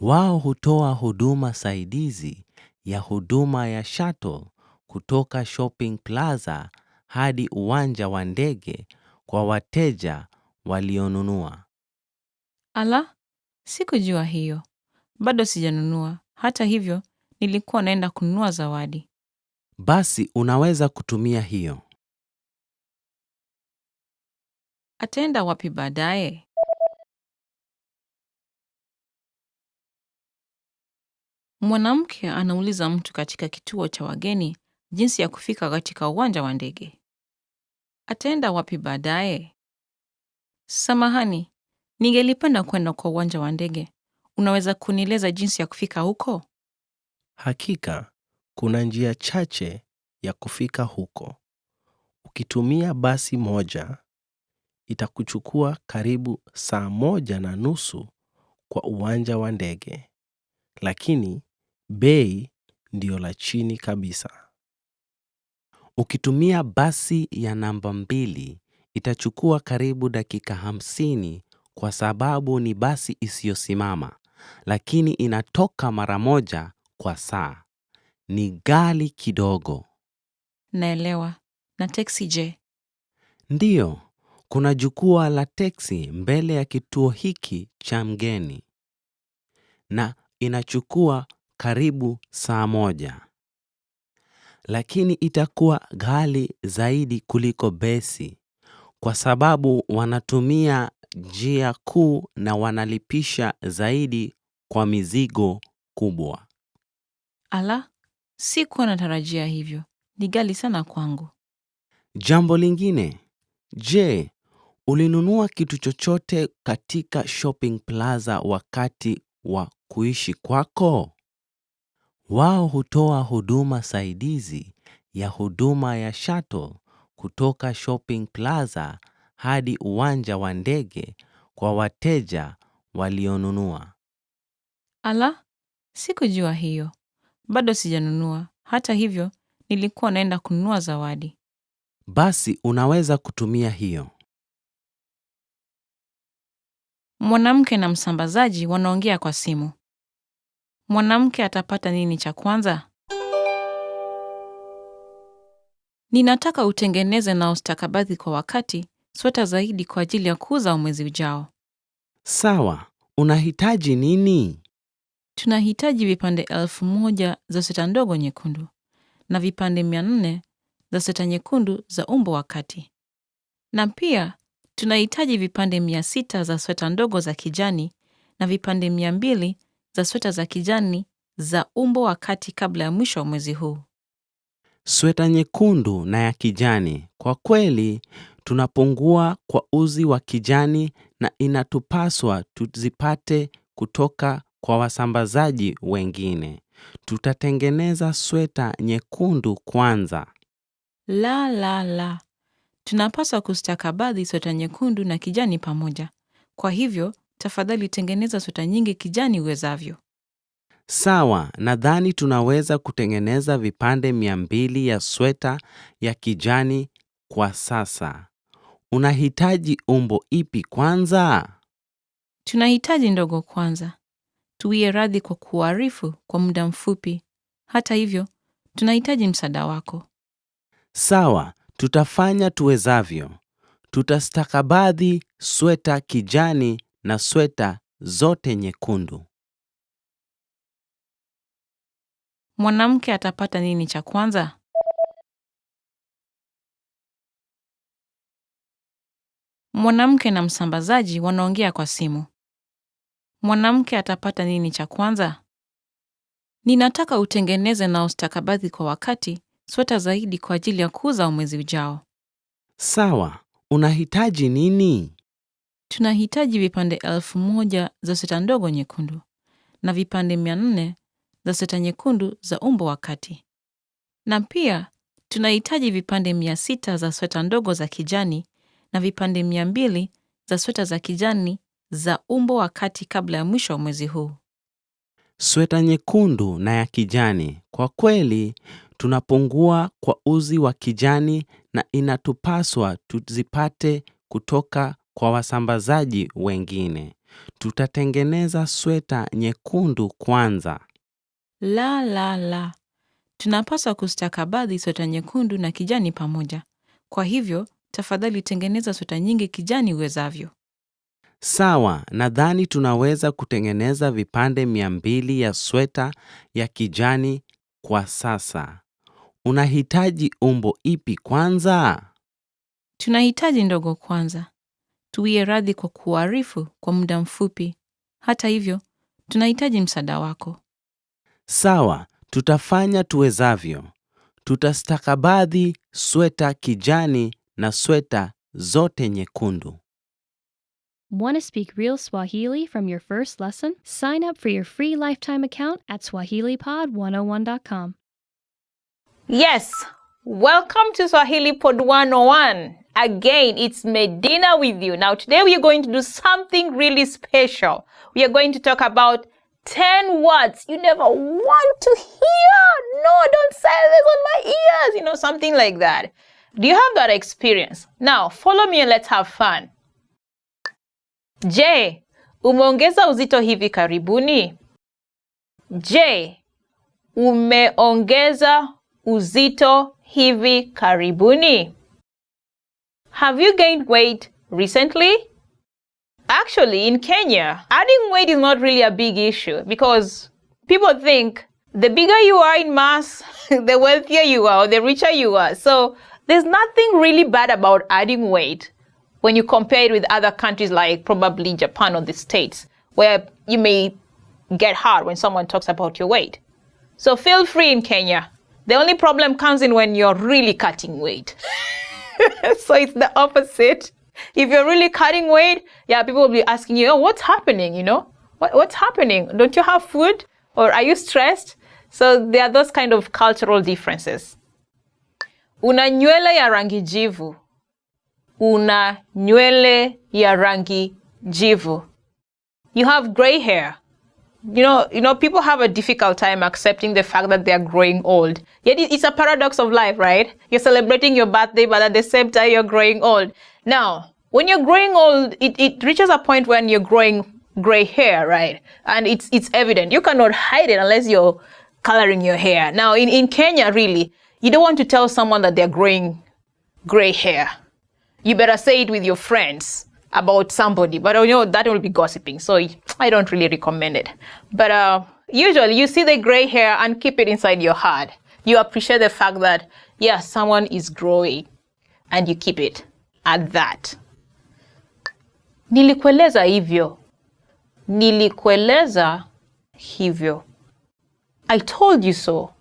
Wao hutoa huduma saidizi ya huduma ya shuttle kutoka shopping plaza hadi uwanja wa ndege kwa wateja walionunua. Ala, sikujua hiyo. Bado sijanunua. Hata hivyo, nilikuwa naenda kununua zawadi. Basi unaweza kutumia hiyo. Ataenda wapi baadaye? Mwanamke anauliza mtu katika kituo cha wageni jinsi ya kufika katika uwanja wa ndege. Ataenda wapi baadaye? Samahani, ningelipenda kwenda kwa uwanja wa ndege. Unaweza kunieleza jinsi ya kufika huko? Hakika, kuna njia chache ya kufika huko. Ukitumia basi moja, itakuchukua karibu saa 1:30 kwa uwanja wa ndege. Lakini, bei ndio la chini kabisa. Ukitumia basi ya namba 2, itachukua karibu dakika 50 kwa sababu ni basi isiyosimama, lakini inatoka mara moja kwa saa. Ni ghali kidogo. Naelewa. Na teksi je? Ndiyo, kuna jukwaa la teksi mbele ya kituo hiki cha mgeni. Na inachukua karibu saa 1. lakini itakuwa ghali zaidi kuliko besi kwa sababu wanatumia njia kuu na wanalipisha zaidi kwa mizigo kubwa. Ala, sikuwa natarajia hivyo. Ni ghali sana kwangu. Jambo lingine, je, ulinunua kitu chochote katika shopping plaza wakati wa kuishi kwako? Wao hutoa huduma saidizi ya huduma ya shuttle kutoka shopping plaza hadi uwanja wa ndege kwa wateja walionunua. Ala, sikujua hiyo. Bado sijanunua. Hata hivyo, nilikuwa naenda kununua zawadi. Basi unaweza kutumia hiyo. Mwanamke na msambazaji wanaongea kwa simu. Mwanamke atapata nini cha kwanza? Ninataka utengeneze na ustakabadhi kwa wakati sweta zaidi kwa ajili ya kuuza mwezi ujao. Sawa, unahitaji nini? Tunahitaji vipande 1000 za sweta ndogo nyekundu na vipande 400 za sweta nyekundu za umbo wa kati. Na pia tunahitaji vipande 600 za sweta ndogo za kijani na vipande 200 za sweta za kijani za umbo wa kati kabla ya mwisho wa mwezi huu. Sweta nyekundu na ya kijani. Kwa kweli, tunapungua kwa uzi wa kijani na inatupaswa tuzipate kutoka kwa wasambazaji wengine. Tutatengeneza sweta nyekundu kwanza. La. Tunapaswa kustakabadhi sweta nyekundu na kijani pamoja. Kwa hivyo, tafadhali tengeneza sweta nyingi kijani uwezavyo. Sawa, nadhani tunaweza kutengeneza vipande 200 ya sweta ya kijani kwa sasa. Unahitaji umbo ipi kwanza? Tunahitaji ndogo kwanza. Tuwie radhi kwa kuarifu kwa muda mfupi. Hata hivyo, tunahitaji msaada wako. Sawa, tutafanya tuwezavyo. Tutastakabadhi sweta kijani na sweta zote nyekundu. Mwanamke atapata nini cha kwanza? Mwanamke na msambazaji wanaongea kwa simu. Mwanamke atapata nini cha kwanza? Ninataka utengeneze na ustakabadhi kwa wakati sweta zaidi kwa ajili ya kuuza mwezi ujao. Sawa, unahitaji nini? Tunahitaji vipande 1000 za sweta ndogo nyekundu na vipande 400 za sweta nyekundu za umbo wa kati. Na pia tunahitaji vipande 600 za sweta ndogo za kijani na vipande 200 za sweta za kijani za umbo wa kati kabla ya mwisho wa mwezi huu. Sweta nyekundu na ya kijani. Kwa kweli, tunapungua kwa uzi wa kijani na inatupaswa tuzipate kutoka kwa wasambazaji wengine. Tutatengeneza sweta nyekundu kwanza. La. Tunapaswa kustakabadhi sweta nyekundu na kijani pamoja. Kwa hivyo, tafadhali tengeneza sweta nyingi kijani uwezavyo. Sawa, nadhani tunaweza kutengeneza vipande 200 ya sweta ya kijani kwa sasa. Unahitaji umbo ipi kwanza? Tunahitaji ndogo kwanza. Tuwie radhi kwa kuarifu kwa muda mfupi. Hata hivyo, tunahitaji msaada wako. Sawa, tutafanya tuwezavyo. Tutastakabadhi sweta kijani na sweta zote nyekundu. Want to speak real Swahili from your first lesson? Sign up for your free lifetime account at swahilipod101.com. Yes, welcome to Swahili Pod 101. Again, it's Medina with you. Now, today we are going to do something really special. We are going to talk about 10 words you never want to hear. No, don't say this on my ears. Something like that. Do you have that experience? Now, follow me and let's have fun. Je, umeongeza uzito hivi karibuni? Je, umeongeza uzito hivi karibuni? Have you gained weight recently? Actually, in Kenya, adding weight is not really a big issue because people think The bigger you are in mass, the wealthier you are, or the richer you are. So there's nothing really bad about adding weight when you compare it with other countries like probably Japan or the States, where you may get hard when someone talks about your weight. So feel free in Kenya. The only problem comes in when you're really cutting weight. So it's the opposite. If you're really cutting weight, yeah, people will be asking you, oh, what's happening, you know? What's happening? Don't you have food? Or are you stressed? So there are those kind of cultural differences. Una nywele ya rangi jivu. Una nywele ya rangi jivu. You have gray hair. You know, people have a difficult time accepting the fact that they are growing old. Yet it's a paradox of life, right? You're celebrating your birthday, but at the same time, you're growing old. Now, when you're growing old, it reaches a point when you're growing gray hair, right? And it's evident. You cannot hide it unless you're coloring your hair. Now, in Kenya, really, you don't want to tell someone that they're growing gray hair. You better say it with your friends about somebody, but you know, that will be gossiping. So I don't really recommend it. But usually you see the gray hair and keep it inside your heart. You appreciate the fact that, yeah, someone is growing and you keep it at that. Nilikueleza hivyo. Nilikueleza hivyo. I told you so.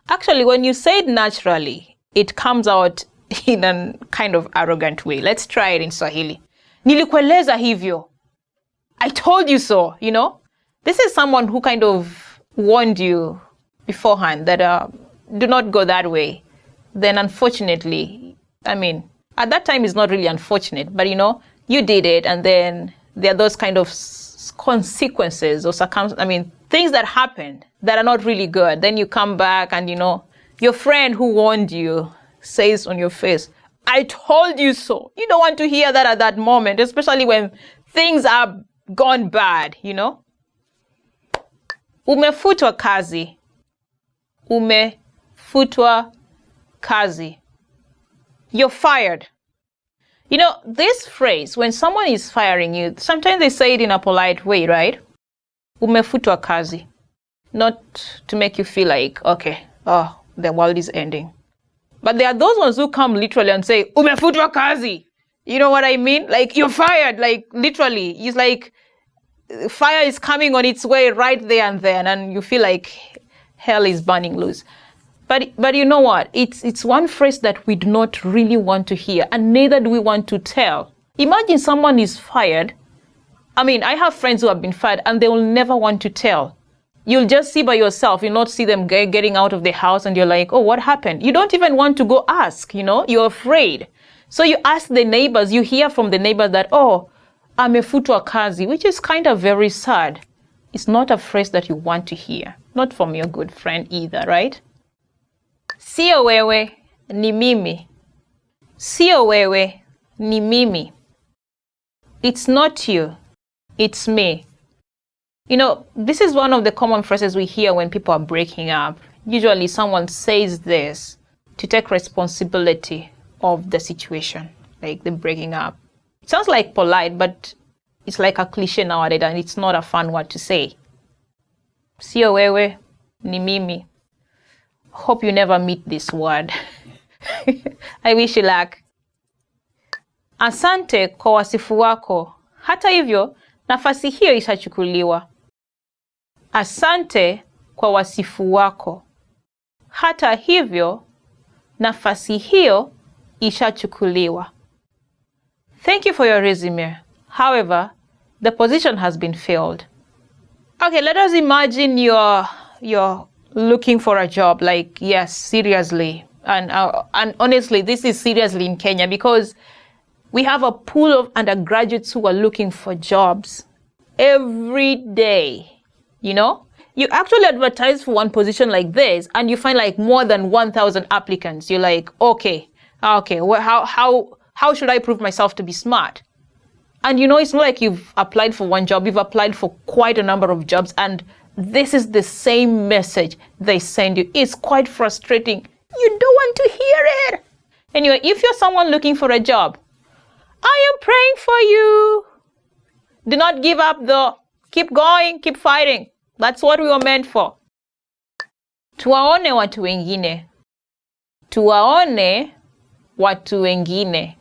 Actually, when you say it naturally, it comes out in a kind of arrogant way. Let's try it in Swahili. Nilikueleza hivyo. I told you so, you know? This is someone who kind of warned you beforehand that do not go that way. Then unfortunately, I mean, at that time it's not really unfortunate, but you know, you did it, and then there are those kind of consequences or things that happen that are not really good. Then you come back and, you know, your friend who warned you says on your face, I told you so. You don't want to hear that at that moment, especially when things are gone bad, you know? Umefutwa kazi. Umefutwa kazi. You're fired. You know, this phrase, when someone is firing you, sometimes they say it in a polite way, right? Umefutwa kazi. Not to make you feel like, okay, the world is ending. But there are those ones who come literally and say, umefutwa kazi. You know what I mean? Like, you're fired, like, literally. It's like fire is coming on its way right there and then, and you feel like hell is burning loose. But you know what? It's one phrase that we do not really want to hear, and neither do we want to tell. Imagine someone is fired. I mean, I have friends who have been fired, and they will never want to tell. You'll just see by yourself. You'll not see them getting out of the house, and you're like, oh, what happened? You don't even want to go ask, you know? You're afraid. So you ask the neighbors. You hear from the neighbors that, oh, amefutwa kazi, which is kind of very sad. It's not a phrase that you want to hear. Not from your good friend either, right? Sio wewe, ni mimi. Sio wewe, ni mimi. It's not you, it's me. You know, this is one of the common phrases we hear when people are breaking up. Usually someone says this to take responsibility of the situation, like the breaking up. It sounds like polite, but it's like a cliche nowadays, and it's not a fun word to say. Sio wewe, ni mimi. Hope you never meet this word. I wish you luck. Asante kwa wasifu wako. Hata hivyo, nafasi hiyo ishachukuliwa. Asante kwa wasifu wako. Hata hivyo, nafasi hiyo ishachukuliwa. Thank you for your resume. However, the position has been filled. Okay, let us imagine you're looking for a job, like, yes, seriously. And honestly, this is seriously in Kenya because we have a pool of undergraduates who are looking for jobs every day, you know? You actually advertise for one position like this and you find like more than 1,000 applicants. You're like, okay, well, how should I prove myself to be smart? And you know, it's not like you've applied for one job, you've applied for quite a number of jobs, and this is the same message they send you. It's quite frustrating. You don't want to hear it. Anyway, if you're someone looking for a job, I am praying for you. Do not give up though. Keep going, keep fighting. That's what we were meant for. Tuwaone watu wengine. Tuwaone watu wengine.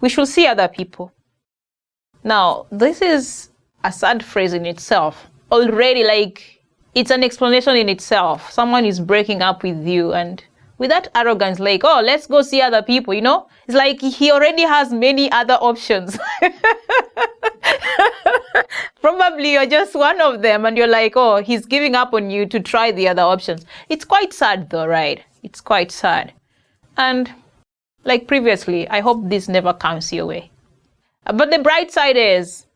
We should see other people. Now, this is a sad phrase in itself. Already, like, it's an explanation in itself. Someone is breaking up with you and with that arrogance, like, oh, let's go see other people, you know? It's like he already has many other options. Probably you're just one of them and you're like, oh, he's giving up on you to try the other options. It's quite sad though, right? It's quite sad. And like previously, I hope this never comes your way. But the bright side is,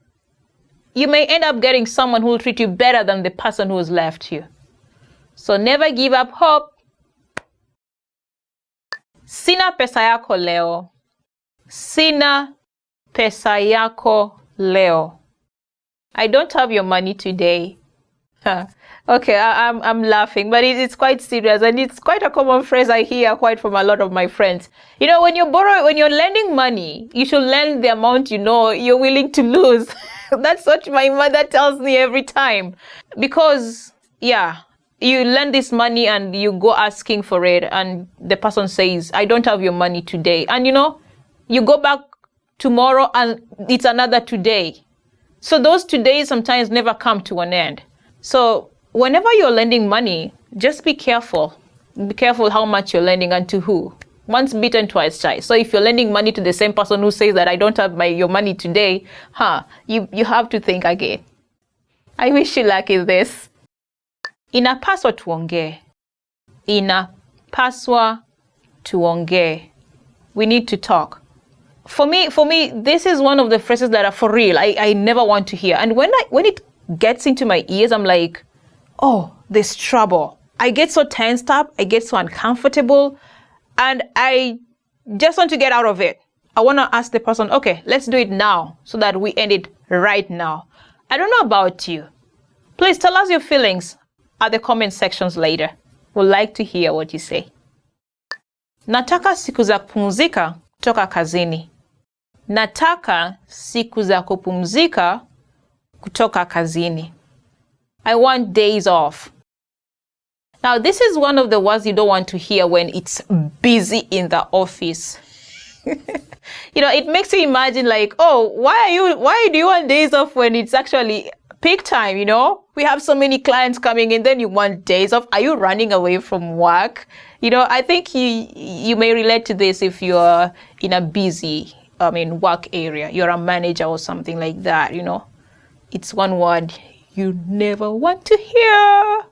you may end up getting someone who will treat you better than the person who has left you. So never give up hope. Sina pesa yako leo. Sina pesa yako leo. I don't have your money today. Okay, I'm laughing, but it's quite serious, and it's quite a common phrase I hear quite from a lot of my friends. You know, when you're lending money, you should lend the amount you know you're willing to lose. That's what my mother tells me every time. Because, yeah, you lend this money and you go asking for it, and the person says, I don't have your money today. And you know, you go back tomorrow and it's another today. So those todays sometimes never come to an end. So whenever you're lending money, just be careful. Be careful how much you're lending and to who. Once bitten, twice shy. So if you're lending money to the same person who says that I don't have your money today, you have to think again. I wish you luck in this. Inapaswa tuongee. Inapaswa tuongee. We need to talk. For me, this is one of the phrases that are for real. I never want to hear. And when it gets into my ears, I'm like, oh, there's trouble. I get so tensed up. I get so uncomfortable. And I just want to get out of it. I want to ask the person, okay, let's do it now so that we end it right now. I don't know about you. Please tell us your feelings at the comment sections later. We'd like to hear what you say. Nataka siku za kupumzika kutoka kazini. Nataka siku za kupumzika kutoka kazini. I want days off. Now, this is one of the words you don't want to hear when it's busy in the office. You know, it makes you imagine like, oh, why do you want days off when it's actually peak time, you know? We have so many clients coming in, then you want days off. Are you running away from work? You know, I think you may relate to this if you're in a busy, work area. You're a manager or something like that, you know? It's one word you never want to hear.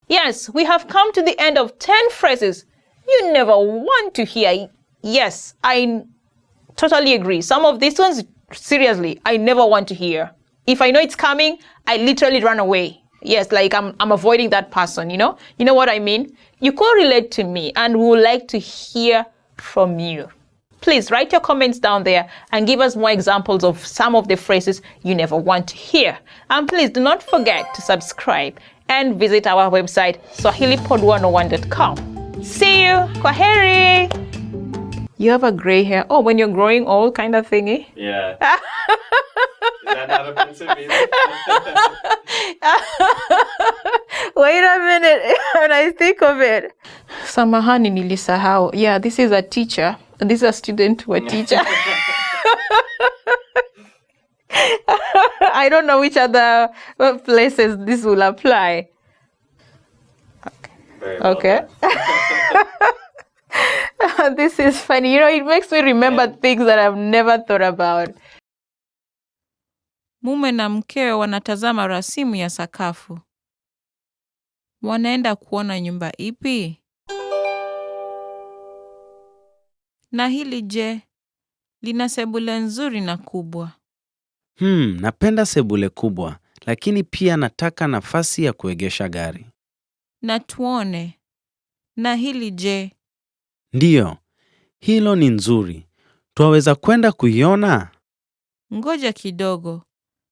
Yes, we have come to the end of 10 phrases you never want to hear. Yes, I totally agree. Some of these ones, seriously, I never want to hear. If I know it's coming, I literally run away. Yes, like I'm avoiding that person, you know? You know what I mean? You could relate to me and we would like to hear from you. Please write your comments down there and give us more examples of some of the phrases you never want to hear. And please do not forget to subscribe and visit our website, swahilipod101.com. See you. Kwaheri. You have a gray hair. Oh, when you're growing old kind of thingy? Yeah. Is that not offensive either? Wait a minute. When I think of it. Samahani nilisahau. Yeah, this is a teacher. And this is a student to a teacher. I don't know which other places this will apply. Okay. This is funny. You know, it makes me remember things that I've never thought about. Mume na mkewe wanatazama rasimu ya sakafu. Wanaenda kuona nyumba ipi? Na hili je, lina sebule nzuri na kubwa. Napenda sebule kubwa, lakini pia nataka nafasi ya kuegesha gari. Na tuone. Na hili je? Ndiyo, hilo ni nzuri. Twaweza kwenda kuiona? Ngoja kidogo.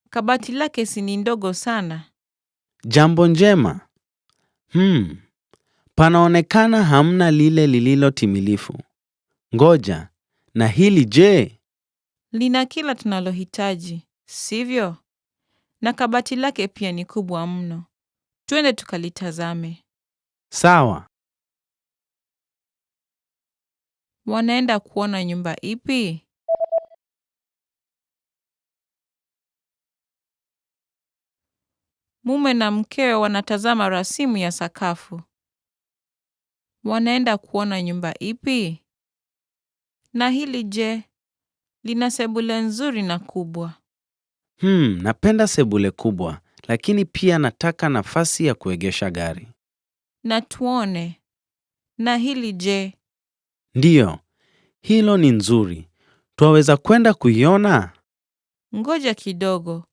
Kabati lake si ni ndogo sana. Jambo njema. Panaonekana hamna lile lililo timilifu. Ngoja, na hili je? Lina kila tunalohitaji, sivyo? Na kabati lake pia ni kubwa mno. Twende tukalitazame. Sawa. Wanaenda kuona nyumba ipi? Mume na mkewe wanatazama rasimu ya sakafu. Wanaenda kuona nyumba ipi? Na hili je, lina sebule nzuri na kubwa. Napenda sebule kubwa, lakini pia nataka nafasi ya kuegesha gari. Na tuone. Na hili je? Ndiyo, hilo ni nzuri. Twaweza kwenda kuiona? Ngoja kidogo.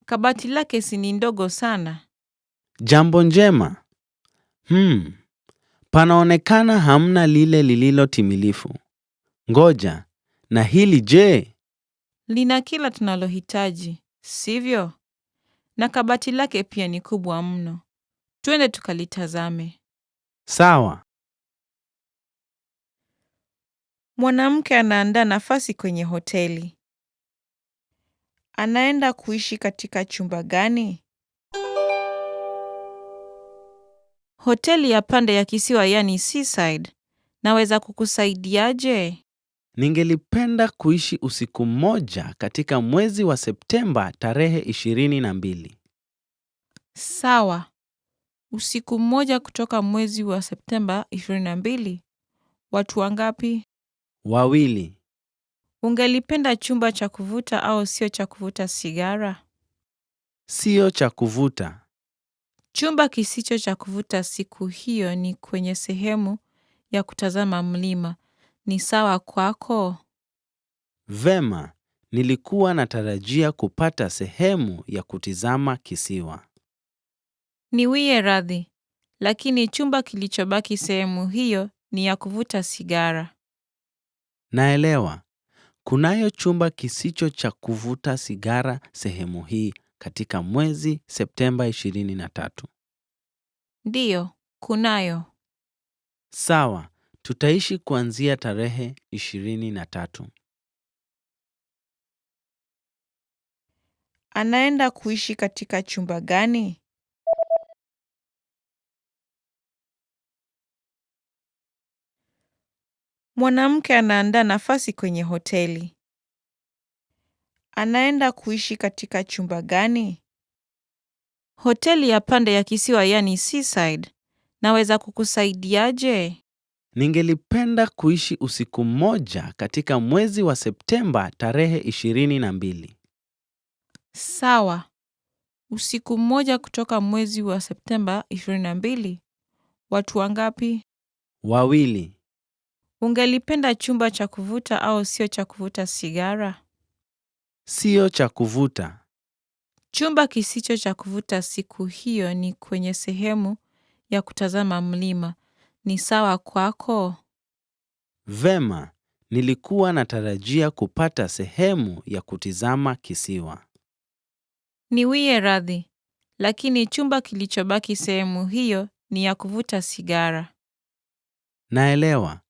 Kabati lake si ni ndogo sana. Jambo njema. Panaonekana hamna lile lililo timilifu. Ngoja, na hili je? Lina kila tunalohitaji, sivyo? Na kabati lake pia ni kubwa mno. Twende tukalitazame. Sawa. Mwanamke anaandaa nafasi kwenye hoteli. Anaenda kuishi katika chumba gani? Hoteli ya pande ya kisiwa, yani seaside. Naweza kukusaidiaje? Ningelipenda kuishi usiku mmoja katika mwezi wa Septemba tarehe 22. Sawa. Usiku mmoja kutoka mwezi wa Septemba 22. Watu wangapi? 2. Ungelipenda chumba cha kuvuta au sio cha kuvuta sigara? Sio cha kuvuta. Chumba kisicho cha kuvuta siku hiyo ni kwenye sehemu ya kutazama mlima. Ni sawa kwako? Vema, nilikuwa natarajia kupata sehemu ya kutizama kisiwa. Niwie radhi, lakini chumba kilichobaki sehemu hiyo ni ya kuvuta sigara. Naelewa. Kunayo chumba kisicho cha kuvuta sigara sehemu hii katika mwezi Septemba 23. Ndiyo, kunayo. Sawa, tutaishi kuanzia tarehe 23. Anaenda kuishi katika chumba gani? Mwanamke anaandaa nafasi kwenye hoteli. Anaenda kuishi katika chumba gani? Hoteli ya pande ya kisiwa, yani seaside. Naweza kukusaidiaje? Ningelipenda kuishi usiku mmoja katika mwezi wa Septemba tarehe 22. Sawa. Usiku mmoja kutoka mwezi wa Septemba 22. Watu wangapi? 2. Ungelipenda chumba cha kuvuta au sio cha kuvuta sigara? Sio cha kuvuta. Chumba kisicho cha kuvuta siku hiyo ni kwenye sehemu ya kutazama mlima. Ni sawa kwako? Vema, nilikuwa natarajia kupata sehemu ya kutizama kisiwa. Niwie radhi, lakini chumba kilichobaki sehemu hiyo ni ya kuvuta sigara. Naelewa.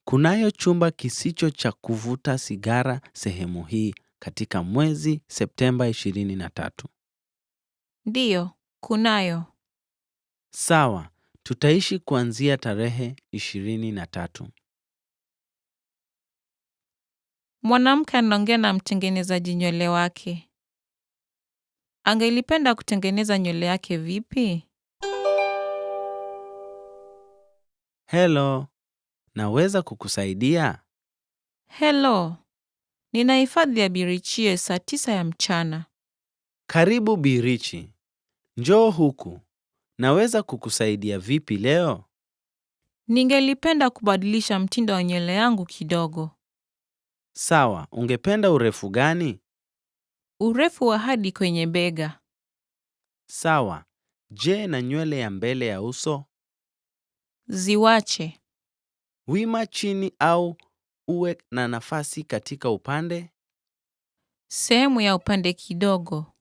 Kunayo chumba kisicho cha kuvuta sigara sehemu hii katika mwezi Septemba 23. Ndiyo, kunayo. Sawa, tutaishi kuanzia tarehe 23. Mwanamke anaongea na mtengenezaji nywele wake. Angelipenda kutengeneza nywele yake vipi? Hello, naweza kukusaidia? Hello. Nina hifadhi ya birichie saa 9 ya mchana. Karibu Birichi. Njoo huku. Naweza kukusaidia vipi leo? Ningelipenda kubadilisha mtindo wa nywele yangu kidogo. Sawa, ungependa urefu gani? Urefu wa hadi kwenye bega. Sawa. Je, na nywele ya mbele ya uso? Ziwache. Wima chini au uwe na nafasi katika upande? Sehemu ya upande kidogo.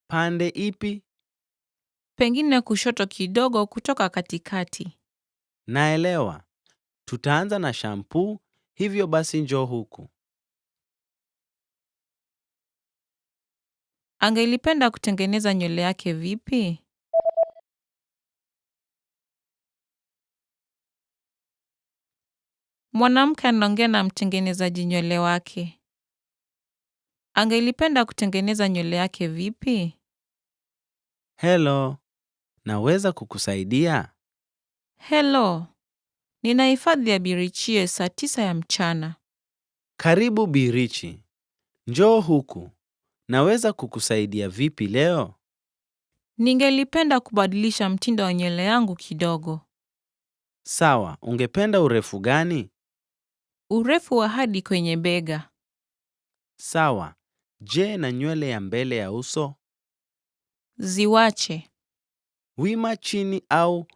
Pande ipi? Pengine kushoto kidogo kutoka katikati. Naelewa. Tutaanza na shampoo, hivyo basi njoo huku. Angelipenda kutengeneza nywele yake vipi? Mwanamke anaongea na mtengenezaji nywele wake. Angelipenda kutengeneza nywele yake vipi? Hello, naweza kukusaidia? Hello, nina hifadhi ya birichie saa 9 ya mchana. Karibu Birichi. Njoo huku. Naweza kukusaidia vipi leo? Ningelipenda kubadilisha mtindo wa nywele yangu kidogo. Sawa, ungependa urefu gani? Urefu wa hadi kwenye bega. Sawa. Je, na nywele ya mbele ya uso? Ziwache. Wima chini au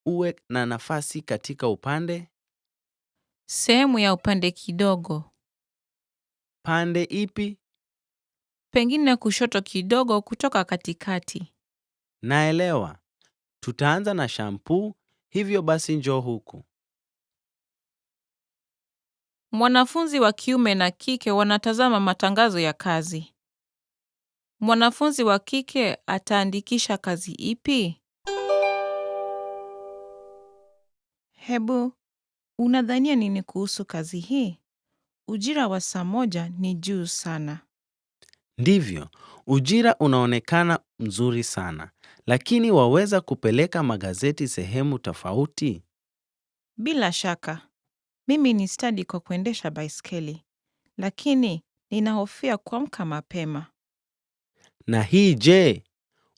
uwe na nafasi katika upande? Sehemu ya upande kidogo. Pande ipi? Pengine kushoto kidogo kutoka katikati. Naelewa. Tutaanza na shampoo, hivyo basi njoo huku. Mwanafunzi wa kiume na kike wanatazama matangazo ya kazi. Mwanafunzi wa kike ataandikisha kazi ipi? Hebu, unadhania nini kuhusu kazi hii? Ujira wa saa 1 ni juu sana. Ndivyo, ujira unaonekana mzuri sana, lakini waweza kupeleka magazeti sehemu tofauti? Bila shaka, mimi ni stadi kwa kuendesha baiskeli, lakini ninahofia kuamka mapema. Na hii je?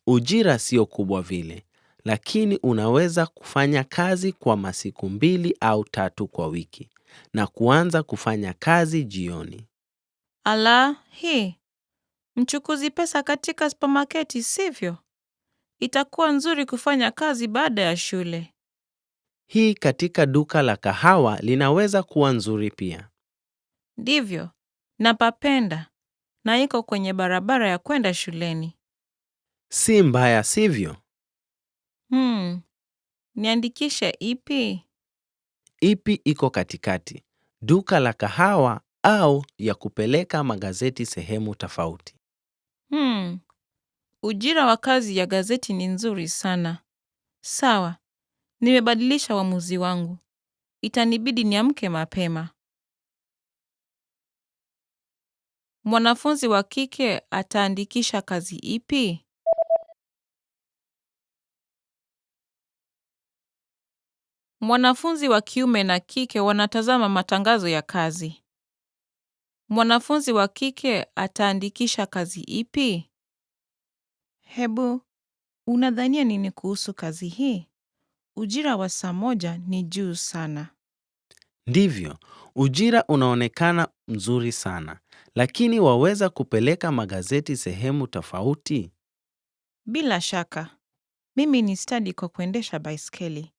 Ujira sio kubwa vile, lakini unaweza kufanya kazi kwa masiku 2 au 3 kwa wiki na kuanza kufanya kazi jioni. Ala, hii. Mchukuzi pesa katika supermarketi, sivyo? Itakuwa nzuri kufanya kazi baada ya shule. Hii katika duka la kahawa linaweza kuwa nzuri pia. Ndivyo, napapenda, na iko kwenye barabara ya kwenda shuleni. Si mbaya, sivyo? Niandikishe ipi? Ipi iko katikati? Duka la kahawa au ya kupeleka magazeti sehemu tofauti? Ujira wa kazi ya gazeti ni nzuri sana. Sawa, nimebadilisha uamuzi wangu. Itanibidi niamke mapema. Mwanafunzi wa kike ataandikisha kazi ipi? Mwanafunzi wa kiume na kike wanatazama matangazo ya kazi. Mwanafunzi wa kike ataandikisha kazi ipi? Hebu, unadhania nini kuhusu kazi hii? Ujira wa saa 1 ni juu sana. Ndivyo, ujira unaonekana mzuri sana, lakini waweza kupeleka magazeti sehemu tofauti? Bila shaka, mimi ni stadi kwa kuendesha baiskeli,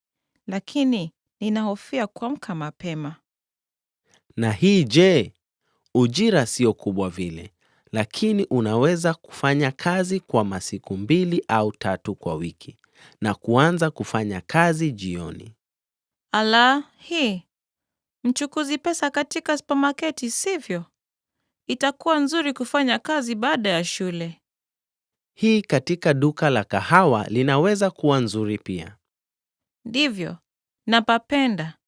lakini ninahofia kuamka mapema. Na hii je? Ujira sio kubwa vile, lakini unaweza kufanya kazi kwa masiku 2 au 3 kwa wiki na kuanza kufanya kazi jioni. Ala, hii. Mchukuzi pesa katika supermarketi, sivyo? Itakuwa nzuri kufanya kazi baada ya shule. Hii katika duka la kahawa linaweza kuwa nzuri pia. Ndivyo, napapenda,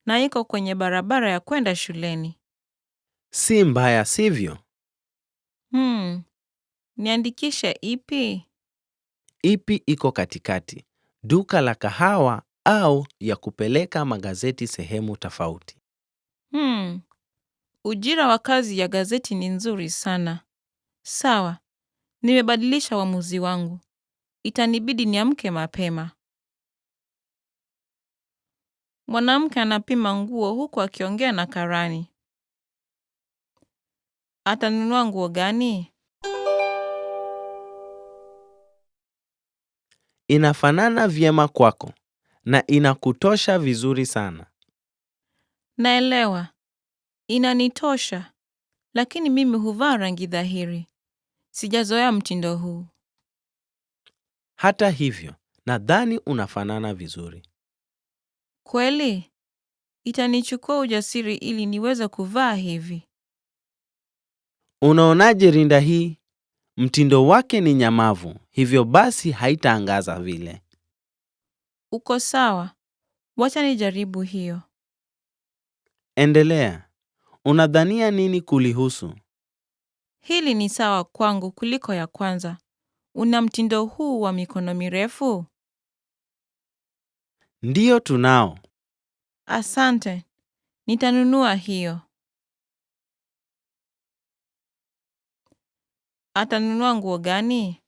na iko kwenye barabara ya kwenda shuleni. Si mbaya, sivyo? Niandikishe ipi? Ipi iko katikati? Duka la kahawa au ya kupeleka magazeti sehemu tofauti? Ujira wa kazi ya gazeti ni nzuri sana. Sawa, nimebadilisha uamuzi wangu. Itanibidi niamke mapema. Mwanamke anapima nguo huku akiongea na karani. Atanunua nguo gani? Inafanana vyema kwako na inakutosha vizuri sana. Naelewa. Inanitosha, lakini mimi huvaa rangi dhahiri. Sijazoea mtindo huu. Hata hivyo, nadhani unafanana vizuri. Kweli? Itanichukua ujasiri ili niweze kuvaa hivi. Unaonaje rinda hii? Mtindo wake ni nyamavu, hivyo basi haitaangaza vile. Uko sawa. Wacha nijaribu hiyo. Endelea. Unadhania nini kulihusu? Hili ni sawa kwangu kuliko ya kwanza. Una mtindo huu wa mikono mirefu? Ndiyo tunao. Asante. Nitanunua hiyo. Atanunua nguo gani?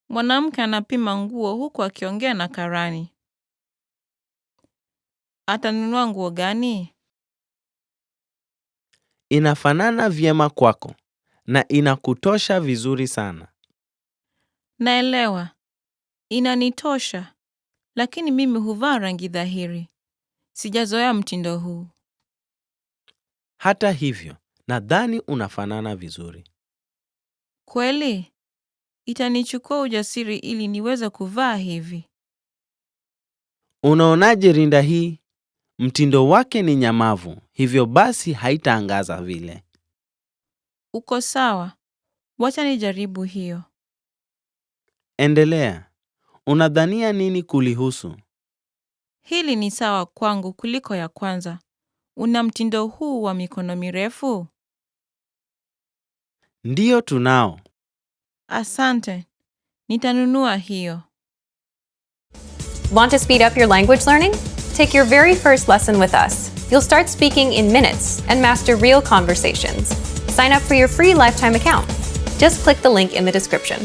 Mwanamke anapima nguo huku akiongea na karani. Atanunua nguo gani? Inafanana vyema kwako na inakutosha vizuri sana. Naelewa. Inanitosha. Lakini mimi huvaa rangi dhahiri. Sijazoea mtindo huu. Hata hivyo, nadhani unafanana vizuri. Kweli? Itanichukua ujasiri ili niweze kuvaa hivi. Unaonaje rinda hii? Mtindo wake ni nyamavu, hivyo basi haitaangaza vile. Uko sawa. Wacha nijaribu hiyo. Endelea. Unadhania nini kulihusu? Hili ni sawa kwangu kuliko ya kwanza. Una mtindo huu wa mikono mirefu? Ndiyo tunao. Asante. Nitanunua hiyo. Want to speed up your language learning? Take your very first lesson with us. You'll start speaking in minutes and master real conversations. Sign up for your free lifetime account. Just click the link in the description.